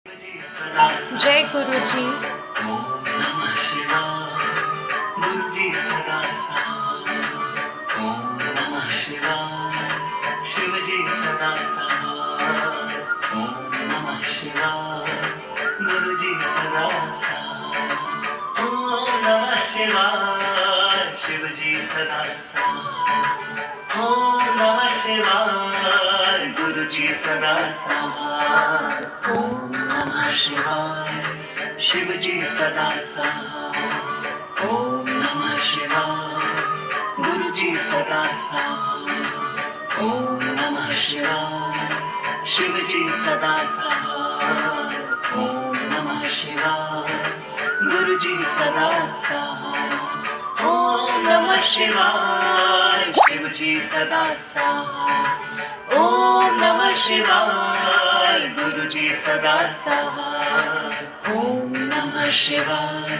जय गुरु जी। ओम नमः शिवाय। गुरु जी सदा साथ। ओम नमः शिवाय। शिव जी सदा साथ। ओम नमः शिवाय। गुरु जी सदा साथ। ओम नमः शिवाय। शिव जी सदा साथ। ओम नमः शिवाय। गुरु जी सदा साथ। ओम नमः शिवाय। शिव जी सदा साथ। ओम नमः शिवाय। गुरु जी सदा साथ। ओम नमः शिवाय। शिव जी सदा साथ। ओम नमः शिवाय। गुरु जी सदा साथ। ओम नमः शिवाय। शिव जी सदा साथ। ओम नमः शिवाय। गुरु जी सदा साथ। ओम नमः शिवाय।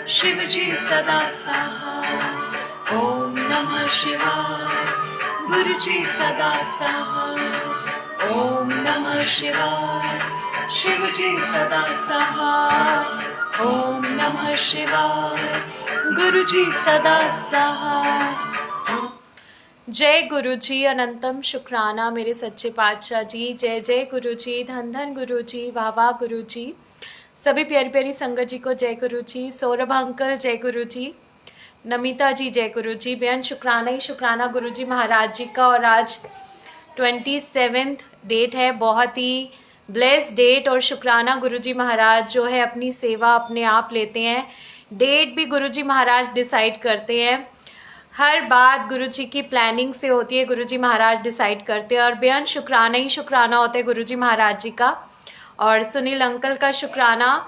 शिव जी सदा साथ। ओम नमः शिवाय। गुरु जी सदा साथ। ओम नमः शिवाय। शिव जी सदा साथ। ओम नमः शिवाय। गुरु जी सदा साथ। जय गुरु जी। अनंतम शुक्राना मेरे सच्चे पातशाह जी। जय जय गुरु जी। धन धन गुरु जी। वाह वाह गुरु जी। सभी प्यारी प्यारी संगत जी को जय गुरु जी। सौरभ अंकल जय गुरु जी। नमिता जी जय गुरु जी। बेअंत शुक्राना ही शुक्राना गुरु जी महाराज जी का। और आज 27 डेट है, बहुत ही ब्लेस्ड डेट। और शुक्राना गुरु जी महाराज जो है अपनी सेवा अपने आप लेते हैं। डेट भी गुरु जी महाराज डिसाइड करते हैं। हर बात गुरु जी की प्लानिंग से होती है, गुरु जी महाराज डिसाइड करते हैं। और बेअंत शुक्राना ही शुक्राना होता है गुरु जी महाराज जी का। और सुनील अंकल का शुक्राना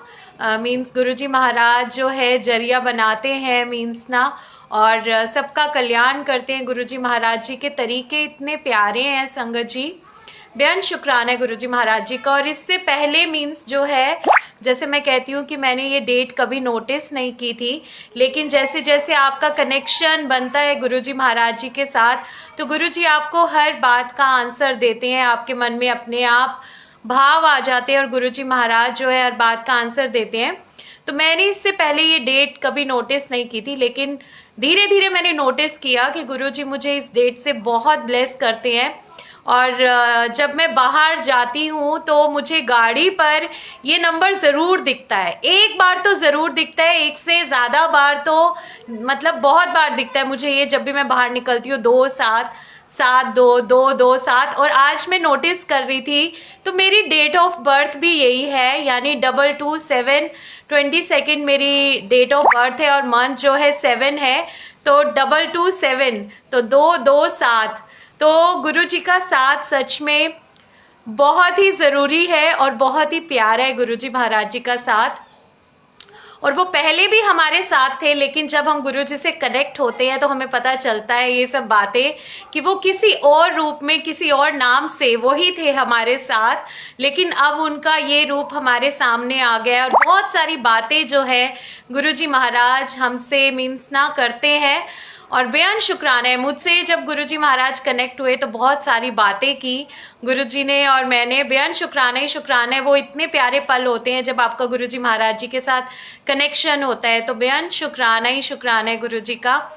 मीन्स गुरु जी महाराज जो है जरिया बनाते हैं मीन्स ना। और सबका कल्याण करते हैं। गुरु जी महाराज जी के तरीके इतने प्यारे हैं संगत जी। बेअंत शुक्राना है गुरु जी महाराज जी का। और इससे पहले मीन्स जो है, जैसे मैं कहती हूँ कि मैंने ये डेट कभी नोटिस नहीं की थी, लेकिन जैसे जैसे आपका कनेक्शन बनता है गुरु जी महाराज जी के साथ, तो गुरु जी आपको हर बात का आंसर देते हैं। आपके मन में अपने आप भाव आ जाते हैं और गुरु जी महाराज जो है हर बात का आंसर देते हैं। तो मैंने इससे पहले ये डेट कभी नोटिस नहीं की थी, लेकिन धीरे धीरे मैंने नोटिस किया कि गुरु जी मुझे इस डेट से बहुत ब्लेस करते हैं। और जब मैं बाहर जाती हूँ तो मुझे गाड़ी पर ये नंबर ज़रूर दिखता है। एक बार तो ज़रूर दिखता है, एक से ज़्यादा बार तो मतलब बहुत बार दिखता है मुझे ये। जब भी मैं बाहर निकलती हूँ 27722227। और आज मैं नोटिस कर रही थी तो मेरी डेट ऑफ बर्थ भी यही है, यानी 227/22 मेरी डेट ऑफ बर्थ है। और मंथ जो है 7 है, तो 227 तो 227। तो गुरु जी का साथ सच में बहुत ही ज़रूरी है और बहुत ही प्यारा है गुरु जी महाराज जी का साथ। और वो पहले भी हमारे साथ थे, लेकिन जब हम गुरु जी से कनेक्ट होते हैं तो हमें पता चलता है ये सब बातें कि वो किसी और रूप में, किसी और नाम से वो ही थे हमारे साथ, लेकिन अब उनका ये रूप हमारे सामने आ गया। और बहुत सारी बातें जो है गुरु जी महाराज हमसे मीन्स ना करते हैं। और बेअंत शुक्राना है, मुझसे जब गुरु जी महाराज कनेक्ट हुए तो बहुत सारी बातें की गुरु जी ने और मैंने। बेअंत शुक्राना ही शुक्राना है। वो इतने प्यारे पल होते हैं जब आपका गुरु जी महाराज जी के साथ कनेक्शन होता है। तो बेअंत शुक्राना ही शुक्राना है गुरु जी का।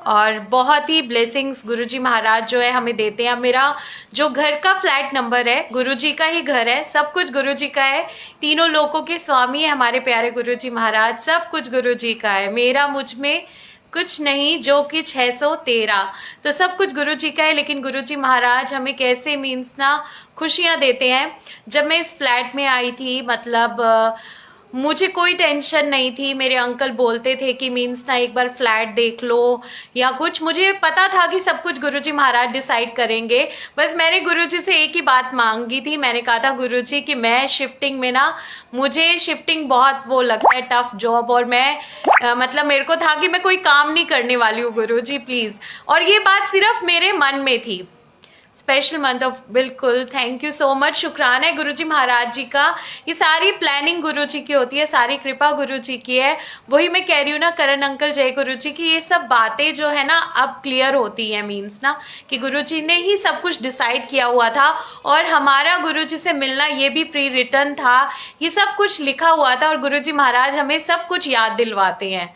और बहुत ही ब्लेसिंग्स गुरु जी महाराज जो है हमें देते हैं। अब मेरा जो घर का फ्लैट नंबर है गुरु जी का ही घर है, सब कुछ गुरु जी का है। तीनों लोकों के स्वामी है हमारे प्यारे गुरु जी महाराज, सब कुछ गुरु जी का है। मेरा मुझ में कुछ नहीं, जो कुछ है सो तेरा। तो सब कुछ गुरु जी का है, लेकिन गुरु जी महाराज हमें कैसे मीन्स ना खुशियाँ देते हैं। जब मैं इस फ्लैट में आई थी, मतलब मुझे कोई टेंशन नहीं थी। मेरे अंकल बोलते थे कि मीन्स ना एक बार फ्लैट देख लो या कुछ। मुझे पता था कि सब कुछ गुरुजी महाराज डिसाइड करेंगे। बस मैंने गुरुजी से एक ही बात मांगी थी। मैंने कहा था गुरुजी कि मैं शिफ्टिंग में ना, मुझे शिफ्टिंग बहुत वो लगता है टफ जॉब, और मैं मतलब मेरे को था कि मैं कोई काम नहीं करने वाली हूँ गुरुजी प्लीज़। और ये बात सिर्फ मेरे मन में थी, स्पेशल मंथ ऑफ, बिल्कुल, थैंक यू सो मच। शुक्राना है गुरुजी महाराज जी का। ये सारी प्लानिंग गुरुजी की होती है, सारी कृपा गुरुजी की है। वही मैं कह रही हूँ ना करण अंकल, जय गुरुजी की, ये सब बातें जो है ना अब क्लियर होती है, मीन्स ना कि गुरुजी ने ही सब कुछ डिसाइड किया हुआ था और हमारा गुरुजी से मिलना ये भी प्री रिटन था, ये सब कुछ लिखा हुआ था और गुरुजी महाराज हमें सब कुछ याद दिलवाते हैं।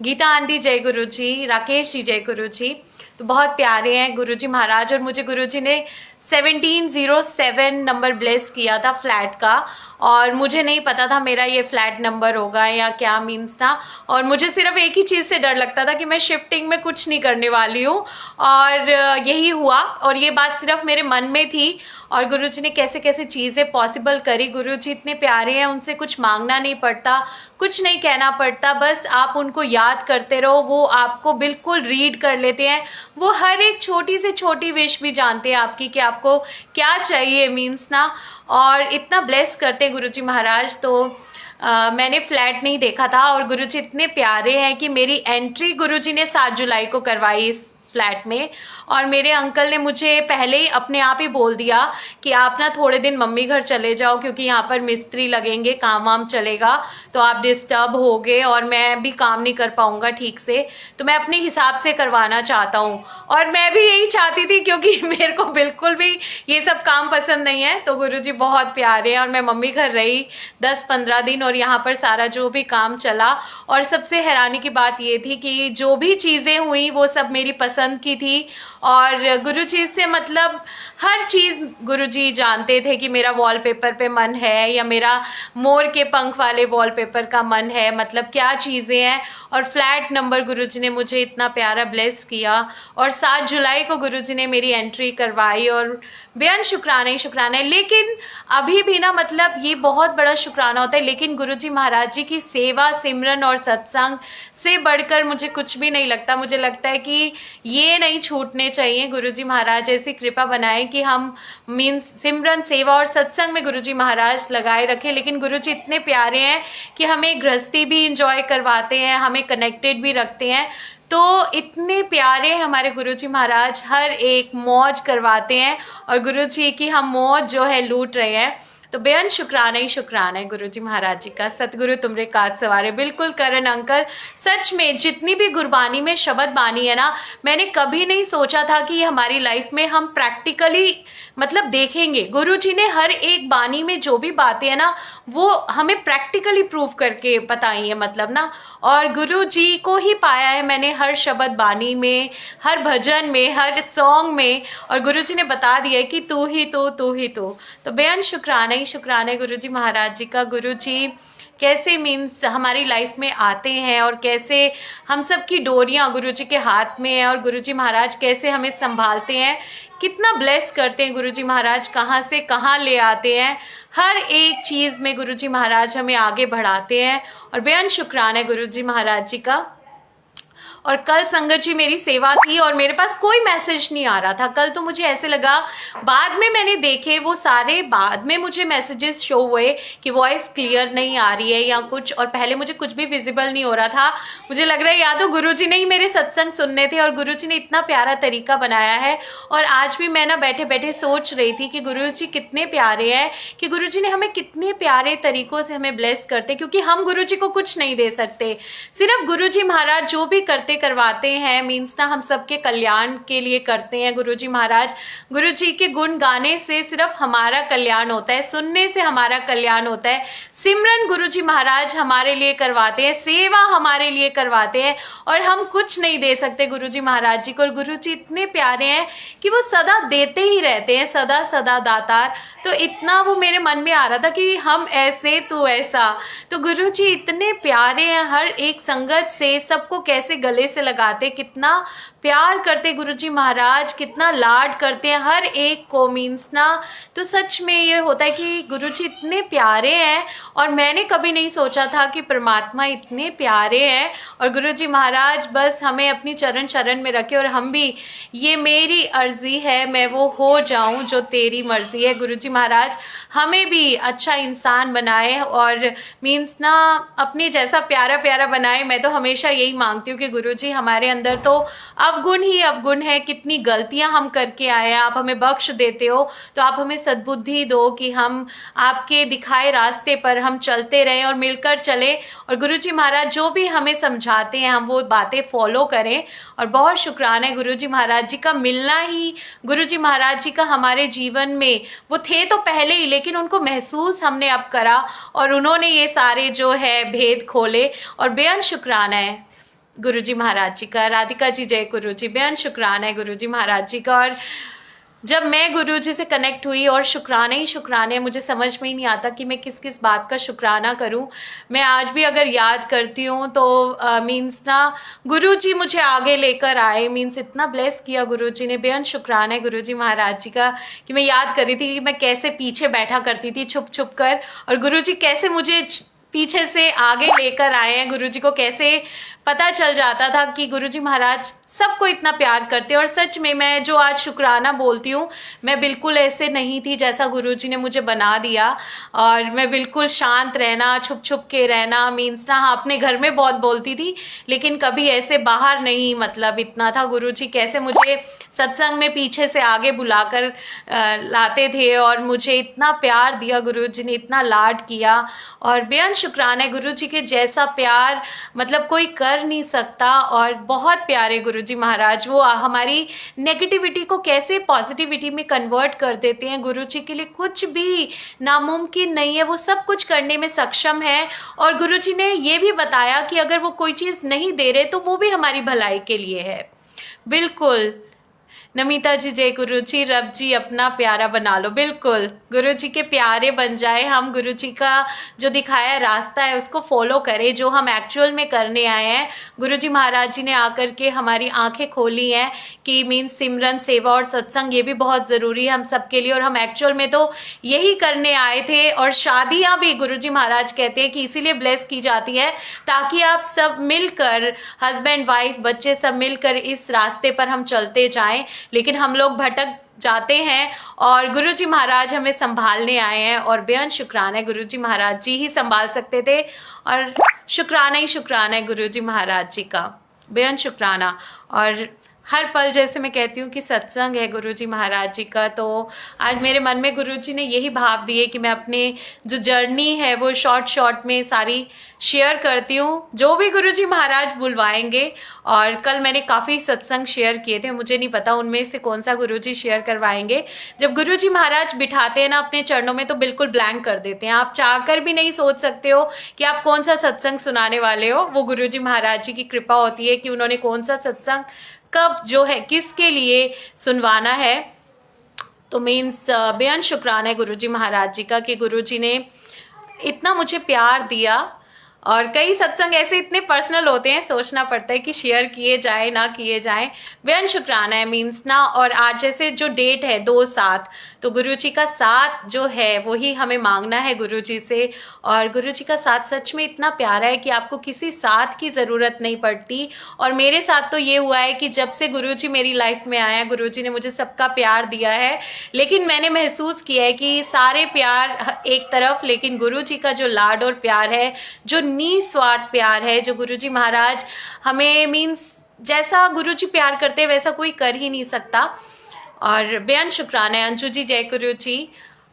गीता आंटी जय गुरुजी, राकेश जी जय गुरुजी। तो बहुत प्यारे हैं गुरुजी महाराज। और मुझे गुरुजी ने 1707 नंबर ब्लेस किया था फ्लैट का, और मुझे नहीं पता था मेरा ये फ्लैट नंबर होगा या क्या, मीन्स ना। और मुझे सिर्फ एक ही चीज़ से डर लगता था कि मैं शिफ्टिंग में कुछ नहीं करने वाली हूँ, और यही हुआ। और ये बात सिर्फ मेरे मन में थी और गुरुजी ने कैसे कैसे चीज़ें पॉसिबल करी। गुरुजी इतने प्यारे हैं, उनसे कुछ मांगना नहीं पड़ता, कुछ नहीं कहना पड़ता, बस आप उनको याद करते रहो, वो आपको बिल्कुल रीड कर लेते हैं। वो हर एक छोटी से छोटी विश भी जानते हैं आपकी कि आपको क्या चाहिए, मीन्स ना। और इतना ब्लेस करते हैं गुरुजी महाराज। तो मैंने फ्लैट नहीं देखा था और गुरुजी इतने प्यारे हैं कि मेरी एंट्री गुरुजी ने 7 जुलाई को करवाई इस फ्लैट में। और मेरे अंकल ने मुझे पहले ही अपने आप ही बोल दिया कि आप ना थोड़े दिन मम्मी घर चले जाओ, क्योंकि यहाँ पर मिस्त्री लगेंगे, काम वाम चलेगा, तो आप डिस्टर्ब होगे और मैं भी काम नहीं कर पाऊँगा ठीक से, तो मैं अपने हिसाब से करवाना चाहता हूँ। और मैं भी यही चाहती थी, क्योंकि मेरे को बिल्कुल भी ये सब काम पसंद नहीं है। तो गुरुजी बहुत प्यारे हैं और मैं मम्मी घर रही 10-15 दिन और यहाँ पर सारा जो भी काम चला। और सबसे हैरानी की बात ये थी कि जो भी चीज़ें हुई वो सब मेरी पसंद की थी। और गुरुजी से मतलब हर चीज़ गुरुजी जानते थे कि मेरा वॉलपेपर पे मन है या मेरा मोर के पंख वाले वॉलपेपर का मन है, मतलब क्या चीज़ें हैं। और फ्लैट नंबर गुरुजी ने मुझे इतना प्यारा ब्लेस किया। और 7 जुलाई को गुरुजी ने मेरी एंट्री करवाई और बेअन शुक्राना ही शुक्राना है। लेकिन अभी भी ना, मतलब ये बहुत बड़ा शुक्राना होता है, लेकिन गुरुजी महाराज जी की सेवा, सिमरन और सत्संग से बढ़कर मुझे कुछ भी नहीं लगता। मुझे लगता है कि ये नहीं छूटने चाहिए। गुरुजी महाराज ऐसी कृपा बनाए कि हम मीन्स सिमरन, सेवा और सत्संग में गुरुजी महाराज लगाए रखें। लेकिन गुरुजी इतने प्यारे हैं कि हमें गृहस्थी भी इंजॉय करवाते हैं, हमें कनेक्टेड भी रखते हैं। तो इतने प्यारे हमारे गुरुजी महाराज, हर एक मौज करवाते हैं और गुरुजी की हम मौज जो है लूट रहे हैं। तो बेअन शुक्राना ही शुक्राना है गुरुजी महाराज जी का। सतगुरु तुमरे काज सवारे। बिल्कुल करण अंकल, सच में जितनी भी गुरबानी में शब्द बानी है ना, मैंने कभी नहीं सोचा था कि ये हमारी लाइफ में हम प्रैक्टिकली मतलब देखेंगे। गुरुजी ने हर एक बानी में जो भी बातें हैं ना, वो हमें प्रैक्टिकली प्रूव करके बताई है, मतलब ना। और गुरुजी को ही पाया है मैंने हर शब्द बानी में, हर भजन में, हर सॉन्ग में। और गुरुजी ने बता दिया है कि तू ही तू ही तू। तो बेअन शुक्राना ही शुक्राना है गुरुजी महाराज जी का। गुरुजी कैसे मीन्स हमारी लाइफ में आते हैं और कैसे हम सब की डोरियाँ गुरुजी के हाथ में है और गुरुजी महाराज कैसे हमें संभालते हैं, कितना ब्लेस करते हैं गुरुजी महाराज, कहाँ से कहाँ ले आते हैं। हर एक चीज़ में गुरुजी महाराज हमें आगे बढ़ाते हैं और बेअन शुक्राना है गुरुजी महाराज जी का। और कल संगत जी मेरी सेवा थी और मेरे पास कोई मैसेज नहीं आ रहा था कल। तो मुझे ऐसे लगा, बाद में मैंने देखे वो सारे, बाद में मुझे मैसेजेस शो हुए कि वॉइस क्लियर नहीं आ रही है या कुछ, और पहले मुझे कुछ भी विजिबल नहीं हो रहा था। मुझे लग रहा है या तो गुरुजी ने ही मेरे सत्संग सुनने थे और गुरुजी ने इतना प्यारा तरीका बनाया है। और आज भी मैं ना बैठे बैठे सोच रही थी कि गुरुजी कितने प्यारे हैं, कि गुरुजी ने हमें कितने प्यारे तरीकों से हमें ब्लेस करते, क्योंकि हम गुरुजी को कुछ नहीं दे सकते। सिर्फ गुरुजी महाराज जो भी करते करवाते हैं, मीन्स ना हम सबके कल्याण के लिए करते हैं। गुरुजी महाराज, गुरुजी के गुण गाने से सिर्फ हमारा कल्याण होता है, सुनने से हमारा कल्याण होता है। सिमरन गुरुजी महाराज हमारे लिए करवाते हैं, सेवा हमारे लिए करवाते हैं और हम कुछ नहीं दे सकते गुरुजी महाराज जी को। और गुरुजी इतने प्यारे हैं कि वो सदा देते ही रहते हैं, सदा सदा दातार। तो इतना वो मेरे मन में आ रहा था कि हम ऐसे तो ऐसा। तो गुरुजी इतने प्यारे हैं, हर एक संगत से सबको कैसे गले से लगाते, कितना प्यार करते गुरुजी महाराज, कितना लाड करते हैं हर एक को, मीन्स ना। तो सच में ये होता है कि गुरुजी इतने प्यारे हैं और मैंने कभी नहीं सोचा था कि परमात्मा इतने प्यारे हैं। और गुरुजी महाराज बस हमें अपनी चरण शरण में रखे और हम भी, ये मेरी अर्जी है मैं वो हो जाऊं जो तेरी मर्जी है। गुरुजी महाराज हमें भी अच्छा इंसान बनाए और मीन्स ना अपने जैसा प्यारा प्यारा बनाए। मैं तो हमेशा यही मांगती हूँ कि गुरुजी हमारे अंदर तो अब अवगुण ही अवगुण है, कितनी गलतियां हम करके आए हैं, आप हमें बख्श देते हो। तो आप हमें सद्बुद्धि दो कि हम आपके दिखाए रास्ते पर हम चलते रहें और मिलकर चलें, और गुरुजी महाराज जो भी हमें समझाते हैं हम वो बातें फॉलो करें। और बहुत शुक्राना है गुरुजी महाराज जी का मिलना ही, गुरुजी महाराज जी का हमारे जीवन में, वो थे तो पहले ही, लेकिन उनको महसूस हमने अब करा और उन्होंने ये सारे जो है भेद खोले। और बेअंत शुक्राना है गुरुजी महाराज जी का। राधिका जी जय गुरुजी, बेअंत शुक्राना है गुरुजी महाराज जी का। और जब मैं गुरुजी से कनेक्ट हुई, और शुक्राना ही शुक्राना है, मुझे समझ में ही नहीं आता कि मैं किस किस बात का शुक्राना करूं। मैं आज भी अगर याद करती हूँ तो मीन्स ना गुरुजी मुझे आगे लेकर आए, मीन्स इतना ब्लेस किया गुरुजी ने। बेअंत शुक्राना है गुरुजी महाराज जी का कि मैं याद कर रही थी कि मैं कैसे पीछे बैठा करती थी छुप छुप कर, और गुरुजी कैसे मुझे पीछे से आगे लेकर आए हैं। गुरुजी को कैसे पता चल जाता था कि गुरुजी महाराज सबको इतना प्यार करते हैं। और सच में मैं जो आज शुक्राना बोलती हूँ, मैं बिल्कुल ऐसे नहीं थी जैसा गुरुजी ने मुझे बना दिया। और मैं बिल्कुल शांत रहना, छुप छुप के रहना, मीन्स ना हाँ अपने घर में बहुत बोलती थी लेकिन कभी ऐसे बाहर नहीं, मतलब इतना था। गुरुजी कैसे मुझे सत्संग में पीछे से आगे बुलाकर लाते थे और मुझे इतना प्यार दिया गुरुजी ने, इतना लाड किया। और बेअंत शुक्राना है गुरुजी के जैसा प्यार मतलब कोई कर नहीं सकता। और बहुत प्यारे गुरुजी महाराज, वो हमारी नेगेटिविटी को कैसे पॉजिटिविटी में कन्वर्ट कर देते हैं। गुरुजी के लिए कुछ भी नामुमकिन नहीं है, वो सब कुछ करने में सक्षम है। और गुरुजी ने ये भी बताया कि अगर वो कोई चीज़ नहीं दे रहे तो वो भी हमारी भलाई के लिए है। बिल्कुल नमिता जी जय गुरुजी, रब जी अपना प्यारा बना लो। बिल्कुल गुरुजी के प्यारे बन जाए हम, गुरुजी का जो दिखाया रास्ता है उसको फॉलो करें, जो हम एक्चुअल में करने आए हैं। गुरुजी महाराज जी ने आकर के हमारी आंखें खोली हैं कि मीन्स सिमरन, सेवा और सत्संग ये भी बहुत ज़रूरी है हम सबके लिए, और हम एक्चुअल में तो यही करने आए थे। और शादियाँ भी गुरुजी महाराज कहते हैं कि इसीलिए ब्लेस की जाती है ताकि आप सब मिलकर, हस्बैंड वाइफ बच्चे सब मिलकर इस रास्ते पर हम चलते जाएं। लेकिन हम लोग भटक जाते हैं और गुरुजी महाराज हमें संभालने आए हैं। और बेअंत शुक्राना है गुरुजी महाराज जी ही संभाल सकते थे, और शुक्राना ही शुक्राना है गुरुजी महाराज जी का, बेअंत शुक्राना। और हर पल जैसे मैं कहती हूँ कि सत्संग है गुरुजी महाराज जी का, तो आज मेरे मन में गुरुजी ने यही भाव दिए कि मैं अपने जो जर्नी है वो शॉर्ट में सारी शेयर करती हूँ, जो भी गुरुजी महाराज बुलवाएंगे। और कल मैंने काफ़ी सत्संग शेयर किए थे, मुझे नहीं पता उनमें से कौन सा गुरुजी शेयर करवाएंगे। जब गुरुजी महाराज बिठाते हैं ना अपने चरणों में तो बिल्कुल ब्लैंक कर देते हैं, आप चाहकर भी नहीं सोच सकते हो कि आप कौन सा सत्संग सुनाने वाले हो। वो गुरुजी महाराज जी की कृपा होती है कि उन्होंने कौन सा सत्संग कब जो है किसके लिए सुनवाना है। तो मीन्स बेअंत शुक्राना है गुरुजी महाराज जी का कि गुरुजी ने इतना मुझे प्यार दिया। और कई सत्संग ऐसे इतने पर्सनल होते हैं, सोचना पड़ता है कि शेयर किए जाए ना किए जाए। बेअंत शुक्राना है मीन्स ना। और आज जैसे जो डेट है 2/7, तो गुरुजी का साथ जो है वही हमें मांगना है गुरुजी से। और गुरुजी का साथ सच में इतना प्यारा है कि आपको किसी साथ की ज़रूरत नहीं पड़ती। और मेरे साथ तो ये हुआ है कि जब से गुरुजी मेरी लाइफ में आया, गुरुजी ने मुझे सबका प्यार दिया है, लेकिन मैंने महसूस किया है कि सारे प्यार एक तरफ, लेकिन गुरुजी का जो लाड और प्यार है, जो निस्वार्थ प्यार है, जो गुरुजी महाराज हमें मीन्स जैसा गुरुजी प्यार करते हैं वैसा कोई कर ही नहीं सकता। और बेअंत शुक्राना है अंशु जी जय गुरुजी।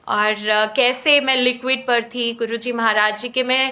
और कैसे मैं लिक्विड पर थी गुरुजी महाराज जी के, मैं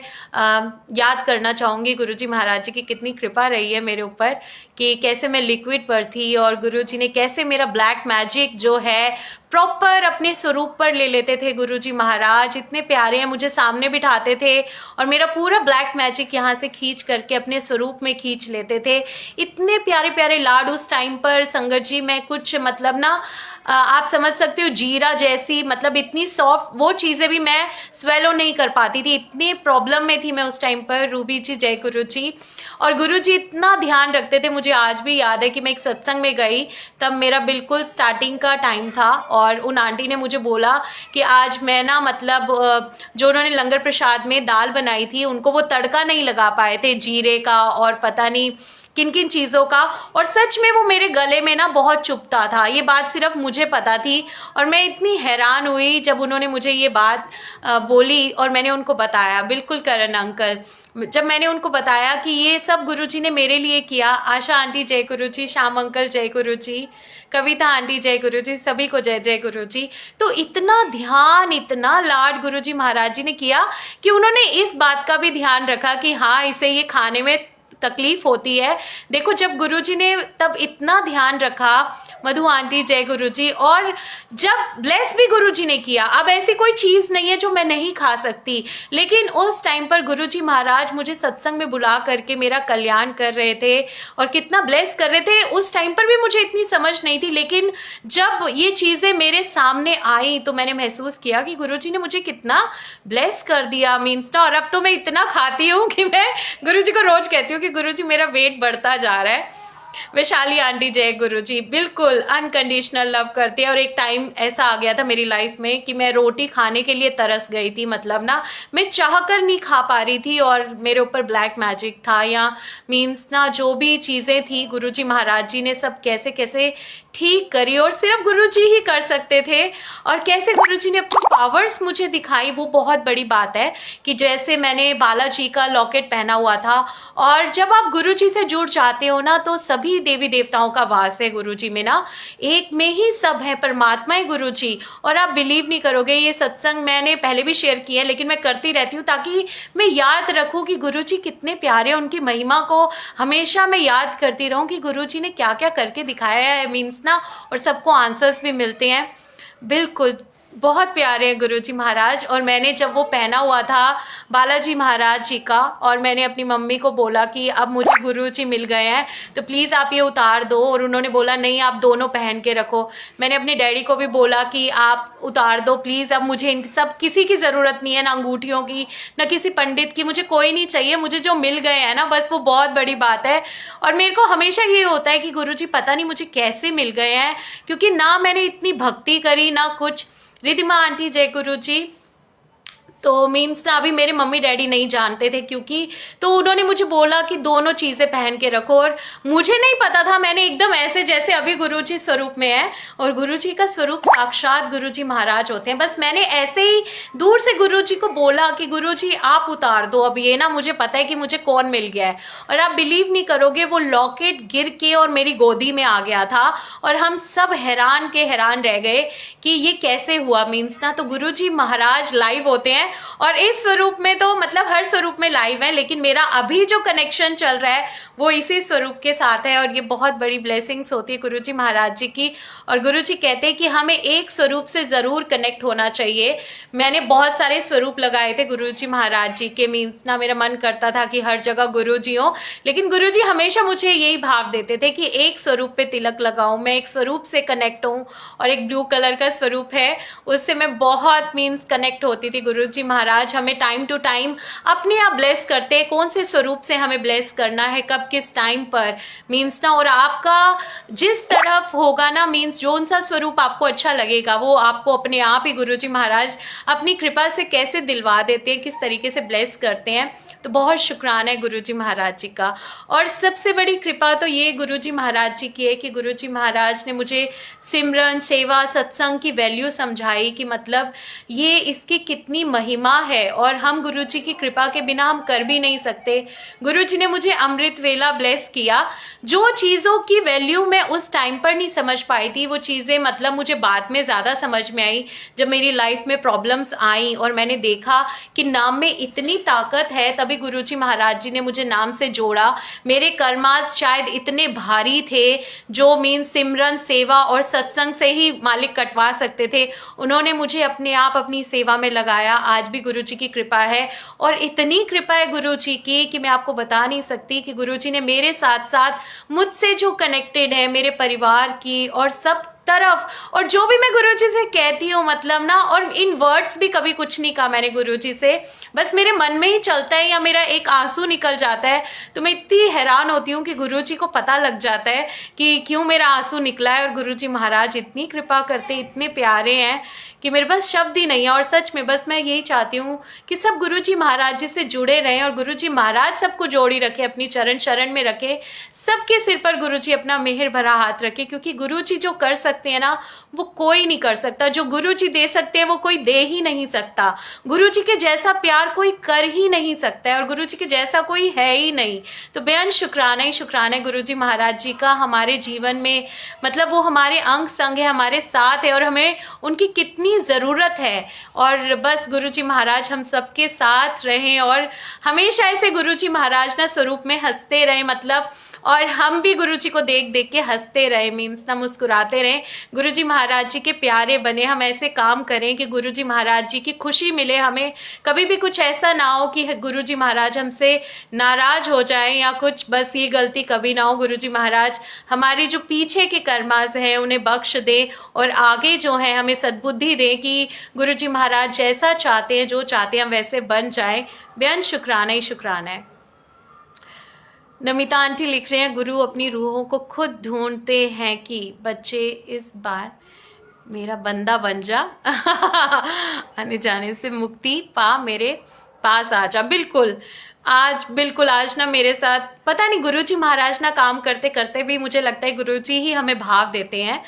याद करना चाहूँगी गुरुजी महाराज जी की कितनी कृपा रही है मेरे ऊपर कि कैसे मैं लिक्विड पर थी, और गुरुजी ने कैसे मेरा ब्लैक मैजिक जो है प्रॉपर अपने स्वरूप पर ले लेते थे। गुरुजी महाराज इतने प्यारे हैं, मुझे सामने बिठाते थे और मेरा पूरा ब्लैक मैजिक यहाँ से खींच करके अपने स्वरूप में खींच लेते थे। इतने प्यारे प्यारे लाड उस टाइम पर संगत जी, मैं कुछ मतलब ना आप समझ सकते हो जीरा जैसी, मतलब इतनी सॉफ्ट वो चीज़ें भी मैं स्वेलो नहीं कर पाती थी, इतनी प्रॉब्लम में थी मैं उस टाइम पर। रूबी जी जय गुरुजी। और गुरुजी इतना ध्यान रखते थे, मुझे आज भी याद है कि मैं एक सत्संग में गई, तब मेरा बिल्कुल स्टार्टिंग का टाइम था और उन आंटी ने मुझे बोला कि आज मैं ना मतलब जो उन्होंने लंगर प्रसाद में दाल बनाई थी उनको वो तड़का नहीं लगा पाए थे जीरे का और पता नहीं किन किन चीज़ों का। और सच में वो मेरे गले में ना बहुत चुभता था, ये बात सिर्फ मुझे पता थी। और मैं इतनी हैरान हुई जब उन्होंने मुझे ये बात बोली और मैंने उनको बताया। बिल्कुल करण अंकल, जब मैंने उनको बताया कि ये सब गुरुजी ने मेरे लिए किया, आशा आंटी जय गुरुजी, श्याम अंकल जय गुरुजी, कविता आंटी जय गुरुजी, सभी को जय जय गुरुजी, तो इतना ध्यान, इतना लाड गुरुजी महाराज जी ने किया कि उन्होंने इस बात का भी ध्यान रखा कि हाँ, इसे ये खाने में तकलीफ होती है। देखो, जब गुरुजी ने तब इतना ध्यान रखा, मधु आंटी जय गुरुजी, और जब ब्लेस भी गुरुजी ने किया। अब ऐसी कोई चीज़ नहीं है जो मैं नहीं खा सकती, लेकिन उस टाइम पर गुरुजी महाराज मुझे सत्संग में बुला करके मेरा कल्याण कर रहे थे और कितना ब्लेस कर रहे थे। उस टाइम पर भी मुझे इतनी समझ नहीं थी, लेकिन जब ये चीज़ें मेरे सामने आई तो मैंने महसूस किया कि गुरुजी ने मुझे कितना ब्लेस कर दिया, मीन्स ना। और अब तो मैं इतना खाती हूँ कि मैं गुरुजी को रोज़ कहती हूँ कि गुरुजी मेरा वेट बढ़ता जा रहा है। वैशाली आंटी जय गुरुजी, बिल्कुल अनकंडीशनल लव करती है। और एक टाइम ऐसा आ गया था मेरी लाइफ में कि मैं रोटी खाने के लिए तरस गई थी, मतलब ना मैं चाह कर नहीं खा पा रही थी और मेरे ऊपर ब्लैक मैजिक था, या मीन्स ना जो भी चीज़ें थी गुरुजी महाराज जी ने सब कैसे कैसे ठीक करी, और सिर्फ गुरुजी ही कर सकते थे। और कैसे गुरुजी ने अपनी पावर्स मुझे दिखाई, वो बहुत बड़ी बात है। कि जैसे मैंने बालाजी का लॉकेट पहना हुआ था, और जब आप गुरुजी से जुड़ जाते हो ना, तो सभी देवी देवताओं का वास है गुरुजी में ना, एक में ही सब है, परमात्मा है गुरुजी। और आप बिलीव नहीं करोगे, ये सत्संग मैंने पहले भी शेयर किया है, लेकिन मैं करती रहती हूँ ताकि मैं याद रखूँ कि गुरुजी कितने प्यारे, उनकी महिमा को हमेशा मैं याद करती रहूँ कि गुरुजी ने क्या क्या करके दिखाया है, मीन्स ना। और सबको आंसर्स भी मिलते हैं। बिल्कुल बहुत प्यारे हैं गुरुजी महाराज। और मैंने जब वो पहना हुआ था बालाजी महाराज जी का, और मैंने अपनी मम्मी को बोला कि अब मुझे गुरुजी मिल गए हैं तो प्लीज़ आप ये उतार दो, और उन्होंने बोला नहीं, आप दोनों पहन के रखो। मैंने अपने डैडी को भी बोला कि आप उतार दो प्लीज़, अब मुझे इन सब किसी की ज़रूरत नहीं है, ना अंगूठियों की, ना किसी पंडित की, मुझे कोई नहीं चाहिए, मुझे जो मिल गए हैं ना बस वो बहुत बड़ी बात है। और मेरे को हमेशा ये होता है कि गुरुजी पता नहीं मुझे कैसे मिल गए हैं, क्योंकि ना मैंने इतनी भक्ति करी ना कुछ। रिधिमा आंटी जय गुरुजी, तो मीन्स ना अभी मेरे मम्मी डैडी नहीं जानते थे, क्योंकि तो उन्होंने मुझे बोला कि दोनों चीज़ें पहन के रखो। और मुझे नहीं पता था, मैंने एकदम ऐसे जैसे अभी गुरुजी स्वरूप में है, और गुरुजी का स्वरूप साक्षात गुरुजी महाराज होते हैं, बस मैंने ऐसे ही दूर से गुरुजी को बोला कि गुरुजी आप उतार दो अब ये ना, मुझे पता है कि मुझे कौन मिल गया है। और आप बिलीव नहीं करोगे, वो लॉकेट गिर के और मेरी गोदी में आ गया था, और हम सब हैरान के हैरान रह गए कि ये कैसे हुआ, मीन्स ना। तो गुरुजी महाराज लाइव होते हैं, और इस स्वरूप में तो मतलब हर स्वरूप में लाइव है, लेकिन मेरा अभी जो कनेक्शन चल रहा है वो इसी स्वरूप के साथ है। और ये बहुत बड़ी ब्लेसिंग्स होती है गुरुजी महाराज जी की। और गुरुजी कहते हैं कि हमें एक स्वरूप से ज़रूर कनेक्ट होना चाहिए। मैंने बहुत सारे स्वरूप लगाए थे गुरुजी महाराज जी के, मीन्स ना मेरा मन करता था कि हर जगह गुरुजी हो, लेकिन गुरुजी हमेशा मुझे यही भाव देते थे कि एक स्वरूप पे तिलक लगाऊं, मैं एक स्वरूप से कनेक्ट हूँ। और एक ब्लू कलर का स्वरूप है, उससे मैं बहुत मीन्स कनेक्ट होती थी। गुरुजी महाराज हमें टाइम टू टाइम अपने आप ब्लेस करते हैं, कौन से स्वरूप से हमें ब्लेस करना है, कब किस टाइम पर, मीन्स ना। और आपका जिस तरफ होगा ना, मीन्स जोन सा स्वरूप आपको अच्छा लगेगा, वो आपको अपने आप ही गुरुजी महाराज अपनी कृपा से कैसे दिलवा देते हैं, किस तरीके से ब्लेस करते हैं। तो बहुत शुक्राना है गुरुजी महाराज जी का। और सबसे बड़ी कृपा तो ये गुरुजी महाराज जी की है कि गुरुजी महाराज ने मुझे सिमरन, सेवा, सत्संग की वैल्यू समझाई, कि मतलब ये इसकी कितनी महिमा है, और हम गुरुजी की कृपा के बिना हम कर भी नहीं सकते। गुरुजी ने मुझे अमृत वेला ब्लेस किया। जो चीज़ों की वैल्यू मैं उस टाइम पर नहीं समझ पाई थी, वो चीज़ें मतलब मुझे बाद में ज़्यादा समझ में आई, जब मेरी लाइफ में प्रॉब्लम्स आई और मैंने देखा कि नाम में इतनी ताकत है। तभी गुरुजी महाराज जी ने मुझे नाम से जोड़ा। मेरे कर्मास शायद इतने भारी थे जो मीन सिमरन, सेवा और सत्संग से ही मालिक कटवा सकते थे, उन्होंने मुझे अपने आप अपनी सेवा में लगाया। आज भी गुरुजी की कृपा है, और इतनी कृपा है गुरुजी की कि मैं आपको बता नहीं सकती कि गुरुजी ने मेरे साथ साथ मुझसे जो कनेक्टेड है, मेरे परिवार की और सब तरफ। और जो भी मैं गुरुजी से कहती हूँ मतलब ना, और इन वर्ड्स भी कभी कुछ नहीं कहा मैंने गुरुजी से, बस मेरे मन में ही चलता है या मेरा एक आंसू निकल जाता है, तो मैं इतनी हैरान होती हूँ कि गुरुजी को पता लग जाता है कि क्यों मेरा आंसू निकला है। और गुरुजी महाराज इतनी कृपा करते, इतने प्यारे हैं कि मेरे पास शब्द ही नहीं है। और सच में बस मैं यही चाहती हूँ कि सब गुरुजी महाराज जी से जुड़े रहें और गुरुजी महाराज सबको जोड़ी रखे, अपनी चरण शरण में रखे, सबके सिर पर गुरुजी अपना मेहर भरा हाथ रखे, क्योंकि गुरुजी जो कर सकते हैं ना वो कोई नहीं कर सकता। जो गुरुजी दे सकते हैं वो कोई दे ही नहीं सकता। गुरुजी के जैसा प्यार कोई कर ही नहीं सकता है और गुरुजी के जैसा कोई है ही नहीं। तो बेअंत शुक्राना ही शुक्राना है गुरुजी महाराज जी का हमारे जीवन में, मतलब वो हमारे अंग संग है, हमारे साथ है और हमें उनकी कितनी ज़रूरत है। और बस गुरुजी महाराज हम सबके साथ रहें और हमेशा ऐसे गुरुजी महाराज ना स्वरूप में हंसते रहें, मतलब और हम भी गुरुजी को देख देख के हंसते रहे, मीन्स ना मुस्कुराते रहें, गुरुजी महाराज जी के प्यारे बने। हम ऐसे काम करें कि गुरुजी महाराज जी की खुशी मिले हमें, कभी भी कुछ ऐसा ना हो कि गुरुजी महाराज हमसे नाराज हो जाए या कुछ, बस ये गलती कभी ना हो। गुरुजी महाराज हमारे जो पीछे के कर्मास हैं उन्हें बख्श दे और आगे जो है हमें सद्बुद्धि दे कि गुरुजी महाराज जैसा चाहते हैं, जो चाहते हैं हम वैसे बन जाएं। बेअंत शुक्राना ही शुक्राना है। नमिता आंटी लिख रहे हैं, गुरु अपनी रूहों को खुद ढूंढते हैं कि बच्चे इस बार मेरा बंदा बन जा, आने जाने से मुक्ति पा, मेरे पास आ जा। बिल्कुल आज ना मेरे साथ पता नहीं गुरुजी महाराज ना काम करते करते भी मुझे लगता है गुरुजी ही हमें भाव देते हैं।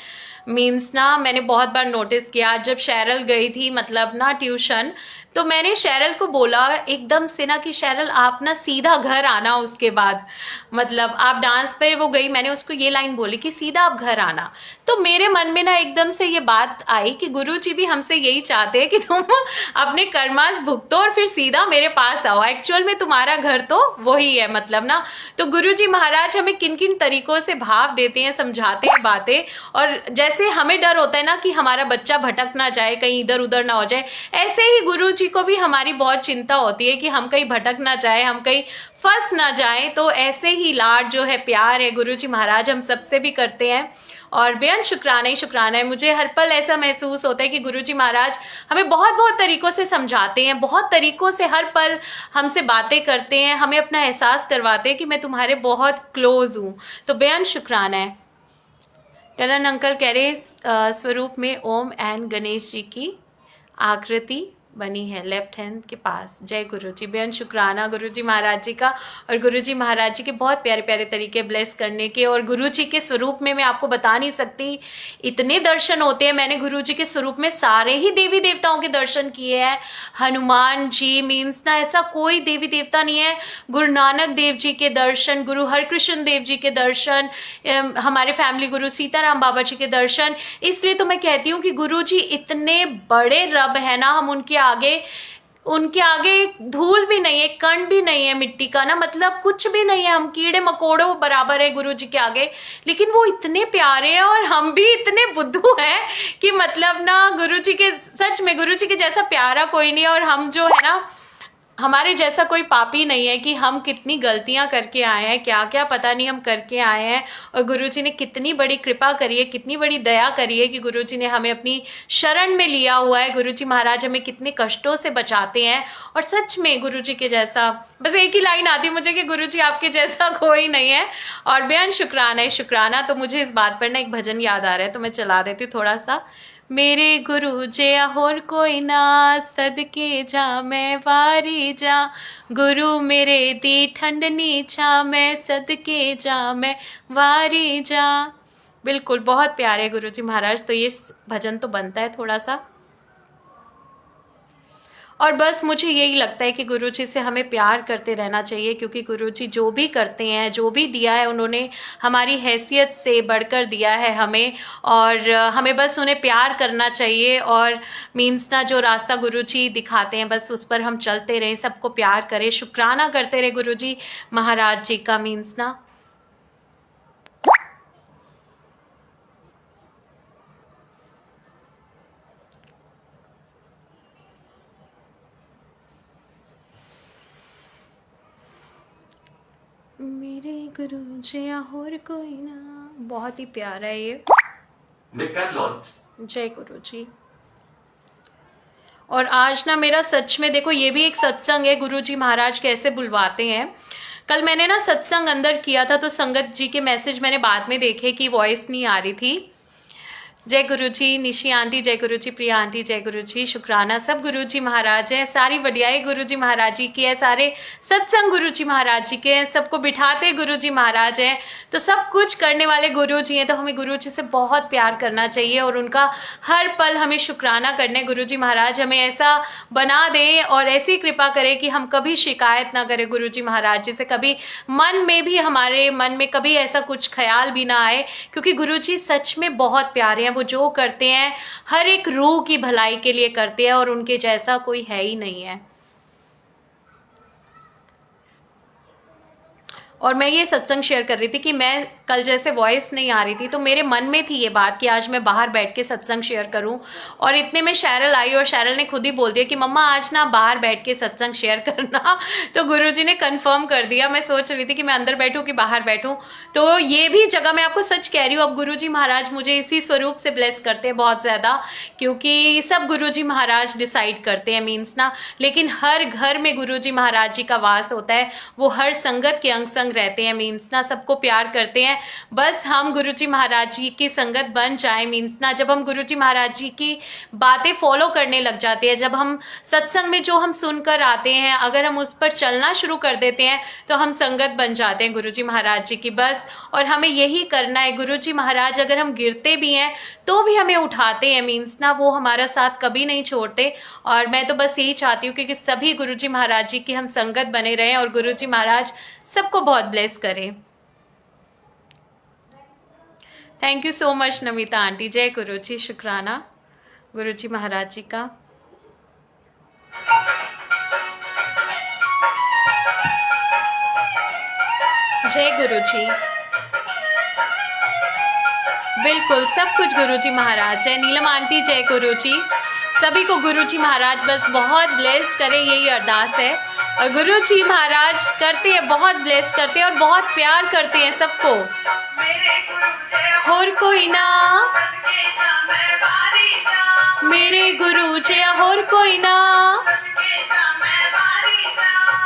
मीन्स ना मैंने बहुत बार नोटिस किया, आज जब शैरल गई थी मतलब ना ट्यूशन, तो मैंने शैरल को बोला एकदम से ना कि शैरल आप ना सीधा घर आना, उसके बाद मतलब आप डांस पे वो गई, मैंने उसको ये लाइन बोली कि सीधा आप घर आना। तो मेरे मन में ना एकदम से ये बात आई कि गुरुजी भी हमसे यही चाहते हैं कि तुम अपने कर्मास भुगतो और फिर सीधा मेरे पास आओ, एक्चुअल में तुम्हारा घर तो वही है मतलब ना। तो गुरुजी महाराज हमें किन किन तरीकों से भाव देते हैं, समझाते हैं बातें, और जैसे हमें डर होता है ना कि हमारा बच्चा भटक ना जाए, कहीं इधर उधर ना हो जाए, ऐसे ही गुरुजी को भी हमारी बहुत चिंता होती है कि हम कहीं भटक ना जाए, हम कहीं फंस ना जाए। तो ऐसे ही लाड जो है, प्यार है गुरुजी महाराज हम सबसे भी करते हैं। और बेअंत शुक्राना ही शुक्राना है। मुझे हर पल ऐसा महसूस होता है कि गुरुजी महाराज हमें बहुत बहुत तरीकों से समझाते हैं, बहुत तरीकों से हर पल हमसे बातें करते हैं, हमें अपना एहसास करवाते हैं कि मैं तुम्हारे बहुत क्लोज हूँ। तो बेअंत शुक्राना है। करण अंकल कह रहे स्वरूप में ओम एंड गणेश जी की आकृति बनी है लेफ्ट हैंड के पास। जय गुरुजी। बेअंत शुक्राना गुरुजी महाराज जी का, और गुरुजी महाराज जी के बहुत प्यारे प्यारे तरीके ब्लेस करने के। और गुरुजी के स्वरूप में मैं आपको बता नहीं सकती, इतने दर्शन होते हैं। मैंने गुरुजी के स्वरूप में सारे ही देवी देवताओं के दर्शन किए हैं। हनुमान जी मीन्स ना ऐसा कोई देवी देवता नहीं है। गुरु नानक देव जी के दर्शन, गुरु हरकृष्ण देव जी के दर्शन, हमारे फैमिली गुरु सीताराम बाबा जी के दर्शन। इसलिए तो मैं कहती हूँ कि गुरुजी इतने बड़े रब है ना, हम उनके आगे धूल भी नहीं है, कण भी नहीं है मिट्टी का ना, मतलब कुछ भी नहीं है, हम कीड़े मकोड़ों बराबर है गुरु जी के आगे। लेकिन वो इतने प्यारे हैं और हम भी इतने बुद्धू हैं कि मतलब ना गुरु जी के, सच में गुरु जी के जैसा प्यारा कोई नहीं है। और हम जो है ना, हमारे जैसा कोई पापी नहीं है कि हम कितनी गलतियां करके आए हैं, क्या क्या पता नहीं हम करके आए हैं। और गुरुजी ने कितनी बड़ी कृपा करी है, कितनी बड़ी दया करी है कि गुरुजी ने हमें अपनी शरण में लिया हुआ है। गुरुजी महाराज हमें कितने कष्टों से बचाते हैं। और सच में गुरुजी के जैसा, बस एक ही लाइन आती मुझे कि गुरुजी आपके जैसा कोई नहीं है। और बेअंत शुक्राना है शुक्राना। तो मुझे इस बात पर ना एक भजन याद आ रहा है, तो मैं चला देती हूँ थोड़ा सा। मेरे गुरु जे और कोई ना, सदके जा मैं वारी जा, गुरु मेरे दी ठंडनी छा, मैं सदके जा मैं वारी जा। बिल्कुल बहुत प्यारे गुरुजी महाराज। तो ये भजन तो बनता है थोड़ा सा। और बस मुझे यही लगता है कि गुरुजी से हमें प्यार करते रहना चाहिए, क्योंकि गुरुजी जो भी करते हैं, जो भी दिया है, उन्होंने हमारी हैसियत से बढ़कर दिया है हमें। और हमें बस उन्हें प्यार करना चाहिए। और मीन्स ना जो रास्ता गुरुजी दिखाते हैं बस उस पर हम चलते रहें, सबको प्यार करें, शुक्राना करते रहे गुरुजी महाराज जी का। मीन्स ना मेरे गुरु जी और कोई ना, बहुत ही प्यारा है ये। Decathlon. जय गुरु जी। और आज ना मेरा सच में देखो ये भी एक सत्संग है, गुरु जी महाराज कैसे बुलवाते हैं। कल मैंने ना सत्संग अंदर किया था तो संगत जी के मैसेज मैंने बाद में देखे कि वॉइस नहीं आ रही थी। जय गुरु जी निशी आंटी, जय गुरु जी प्रिया आंटी, जय गुरु जी शुक्राना। सब गुरु जी महाराज हैं, सारी वडियाई गुरु जी महाराज जी की है, सारे सत्संग गुरु जी महाराज जी के हैं, सबको बिठाते गुरु जी महाराज हैं, तो सब कुछ करने वाले गुरु जी हैं। तो हमें गुरु जी से बहुत प्यार करना चाहिए और उनका हर पल हमें शुक्राना करने। गुरु जी महाराज हमें ऐसा बना दें और ऐसी कृपा करें कि हम कभी शिकायत ना करें गुरु जी महाराज जी से, कभी मन में भी हमारे मन में कभी ऐसा कुछ ख्याल भी ना आए, क्योंकि गुरु जी सच में बहुत प्यारे हैं। वो जो करते हैं हर एक रूह की भलाई के लिए करते हैं और उनके जैसा कोई है ही नहीं है। और मैं ये सत्संग शेयर कर रही थी कि मैं कल जैसे वॉइस नहीं आ रही थी तो मेरे मन में थी ये बात कि आज मैं बाहर बैठ के सत्संग शेयर करूं, और इतने में शैरल आई और शैरल ने खुद ही बोल दिया कि मम्मा आज ना बाहर बैठ के सत्संग शेयर करना। तो गुरुजी ने कंफर्म कर दिया। मैं सोच रही थी कि मैं अंदर बैठूं कि बाहर बैठूं, तो ये भी जगह मैं आपको सच कह रही हूँ। अब गुरुजी महाराज मुझे इसी स्वरूप से ब्लेस करते हैं बहुत ज़्यादा, क्योंकि सब गुरुजी महाराज डिसाइड करते हैं मीन्स ना, लेकिन हर घर में गुरुजी महाराज जी का वास होता है। वो हर संगत के अंग संग रहते हैं मीन्स ना, सबको प्यार करते हैं। बस हम गुरुजी महाराज जी की संगत बन जाए मीन्स ना, जब हम गुरुजी महाराज जी की बातें फॉलो करने लग जाते हैं, जब हम सत्संग में जो हम सुनकर आते हैं अगर हम उस पर चलना शुरू कर देते हैं तो हम संगत बन जाते हैं गुरुजी महाराज जी की। बस और हमें यही करना है। गुरुजी महाराज अगर हम गिरते भी हैं तो भी हमें उठाते हैं मीन्स ना, वो हमारा साथ कभी नहीं छोड़ते। और मैं तो बस यही चाहती हूँ कि सभी गुरुजी महाराज जी की हम संगत बने रहें और गुरुजी महाराज सबको बहुत ब्लेस करें। Thank you so much Namita aunty. जय गुरु जी शुक्राना गुरु जी महाराज जी का। जय गुरु जी। बिल्कुल सब कुछ गुरु जी महाराज है। नीलम आंटी जय गुरु जी। सभी को गुरु जी महाराज बस बहुत ब्लेस करें, यही अरदास है। और गुरु जी महाराज करते हैं, बहुत ब्लेस करते हैं और बहुत प्यार करते हैं सबको। और कोई ना मेरे गुरु जय, और कोई ना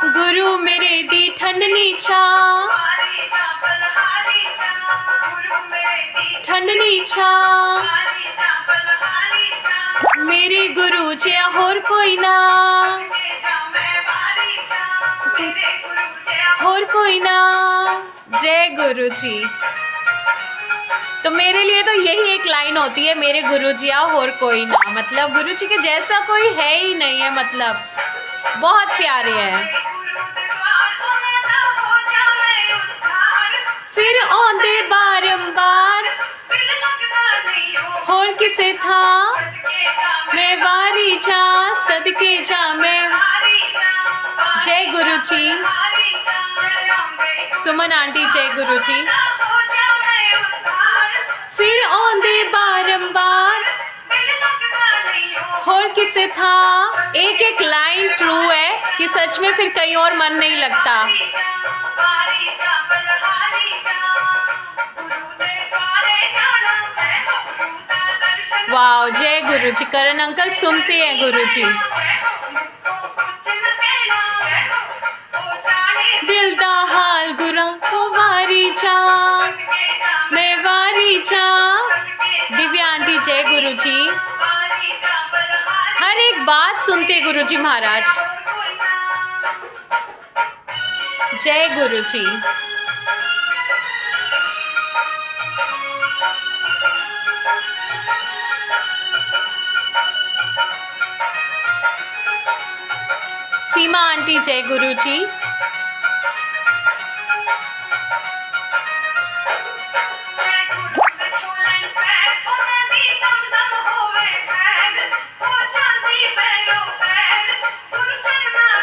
गुरु मेरे दी ठंडनी छा, ठंडनी छा मेरे गुरु जय, और कोई ना, और कोई ना। जय गुरु जी। तो मेरे लिए तो यही एक लाइन होती है, मेरे गुरु जी आओ और कोई ना, मतलब गुरु जी के जैसा कोई है ही नहीं है, मतलब बहुत प्यारे हैं। फिर औंदे बारंबार और किसे था मैं वारी जा, सदके जा मैं। जय गुरु जी। सुमन आंटी जय गुरु जी। फिर औंदे बारंबार और किसे था, एक एक लाइन ट्रू है कि सच में फिर कहीं और मन नहीं लगता। वाह जय गुरु जी। करण अंकल सुनते हैं गुरु जी। दिल दा हाल गुरा को वारी जा, मैं वारी जा। दिव्या आंटी जय गुरु जी। हर एक बात सुनते गुरु जी महाराज। जय गुरु जी। सीमा आंटी जय गुरु जी।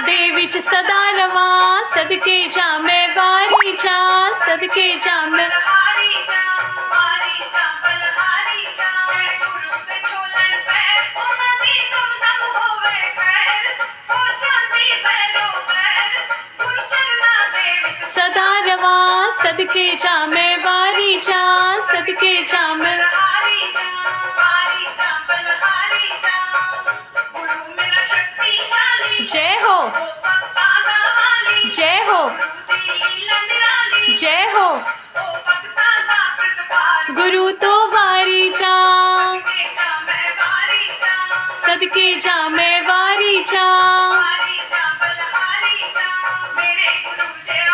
दे विच सदा रवा, सदके जा मैं वारी जा, सदके जा मैं। सदा रवा सदके जा मैं वारी जा, सदके जा मैं। जय हो जय हो जय हो गुरु तो वारी जा सदके जा मैं वारी जा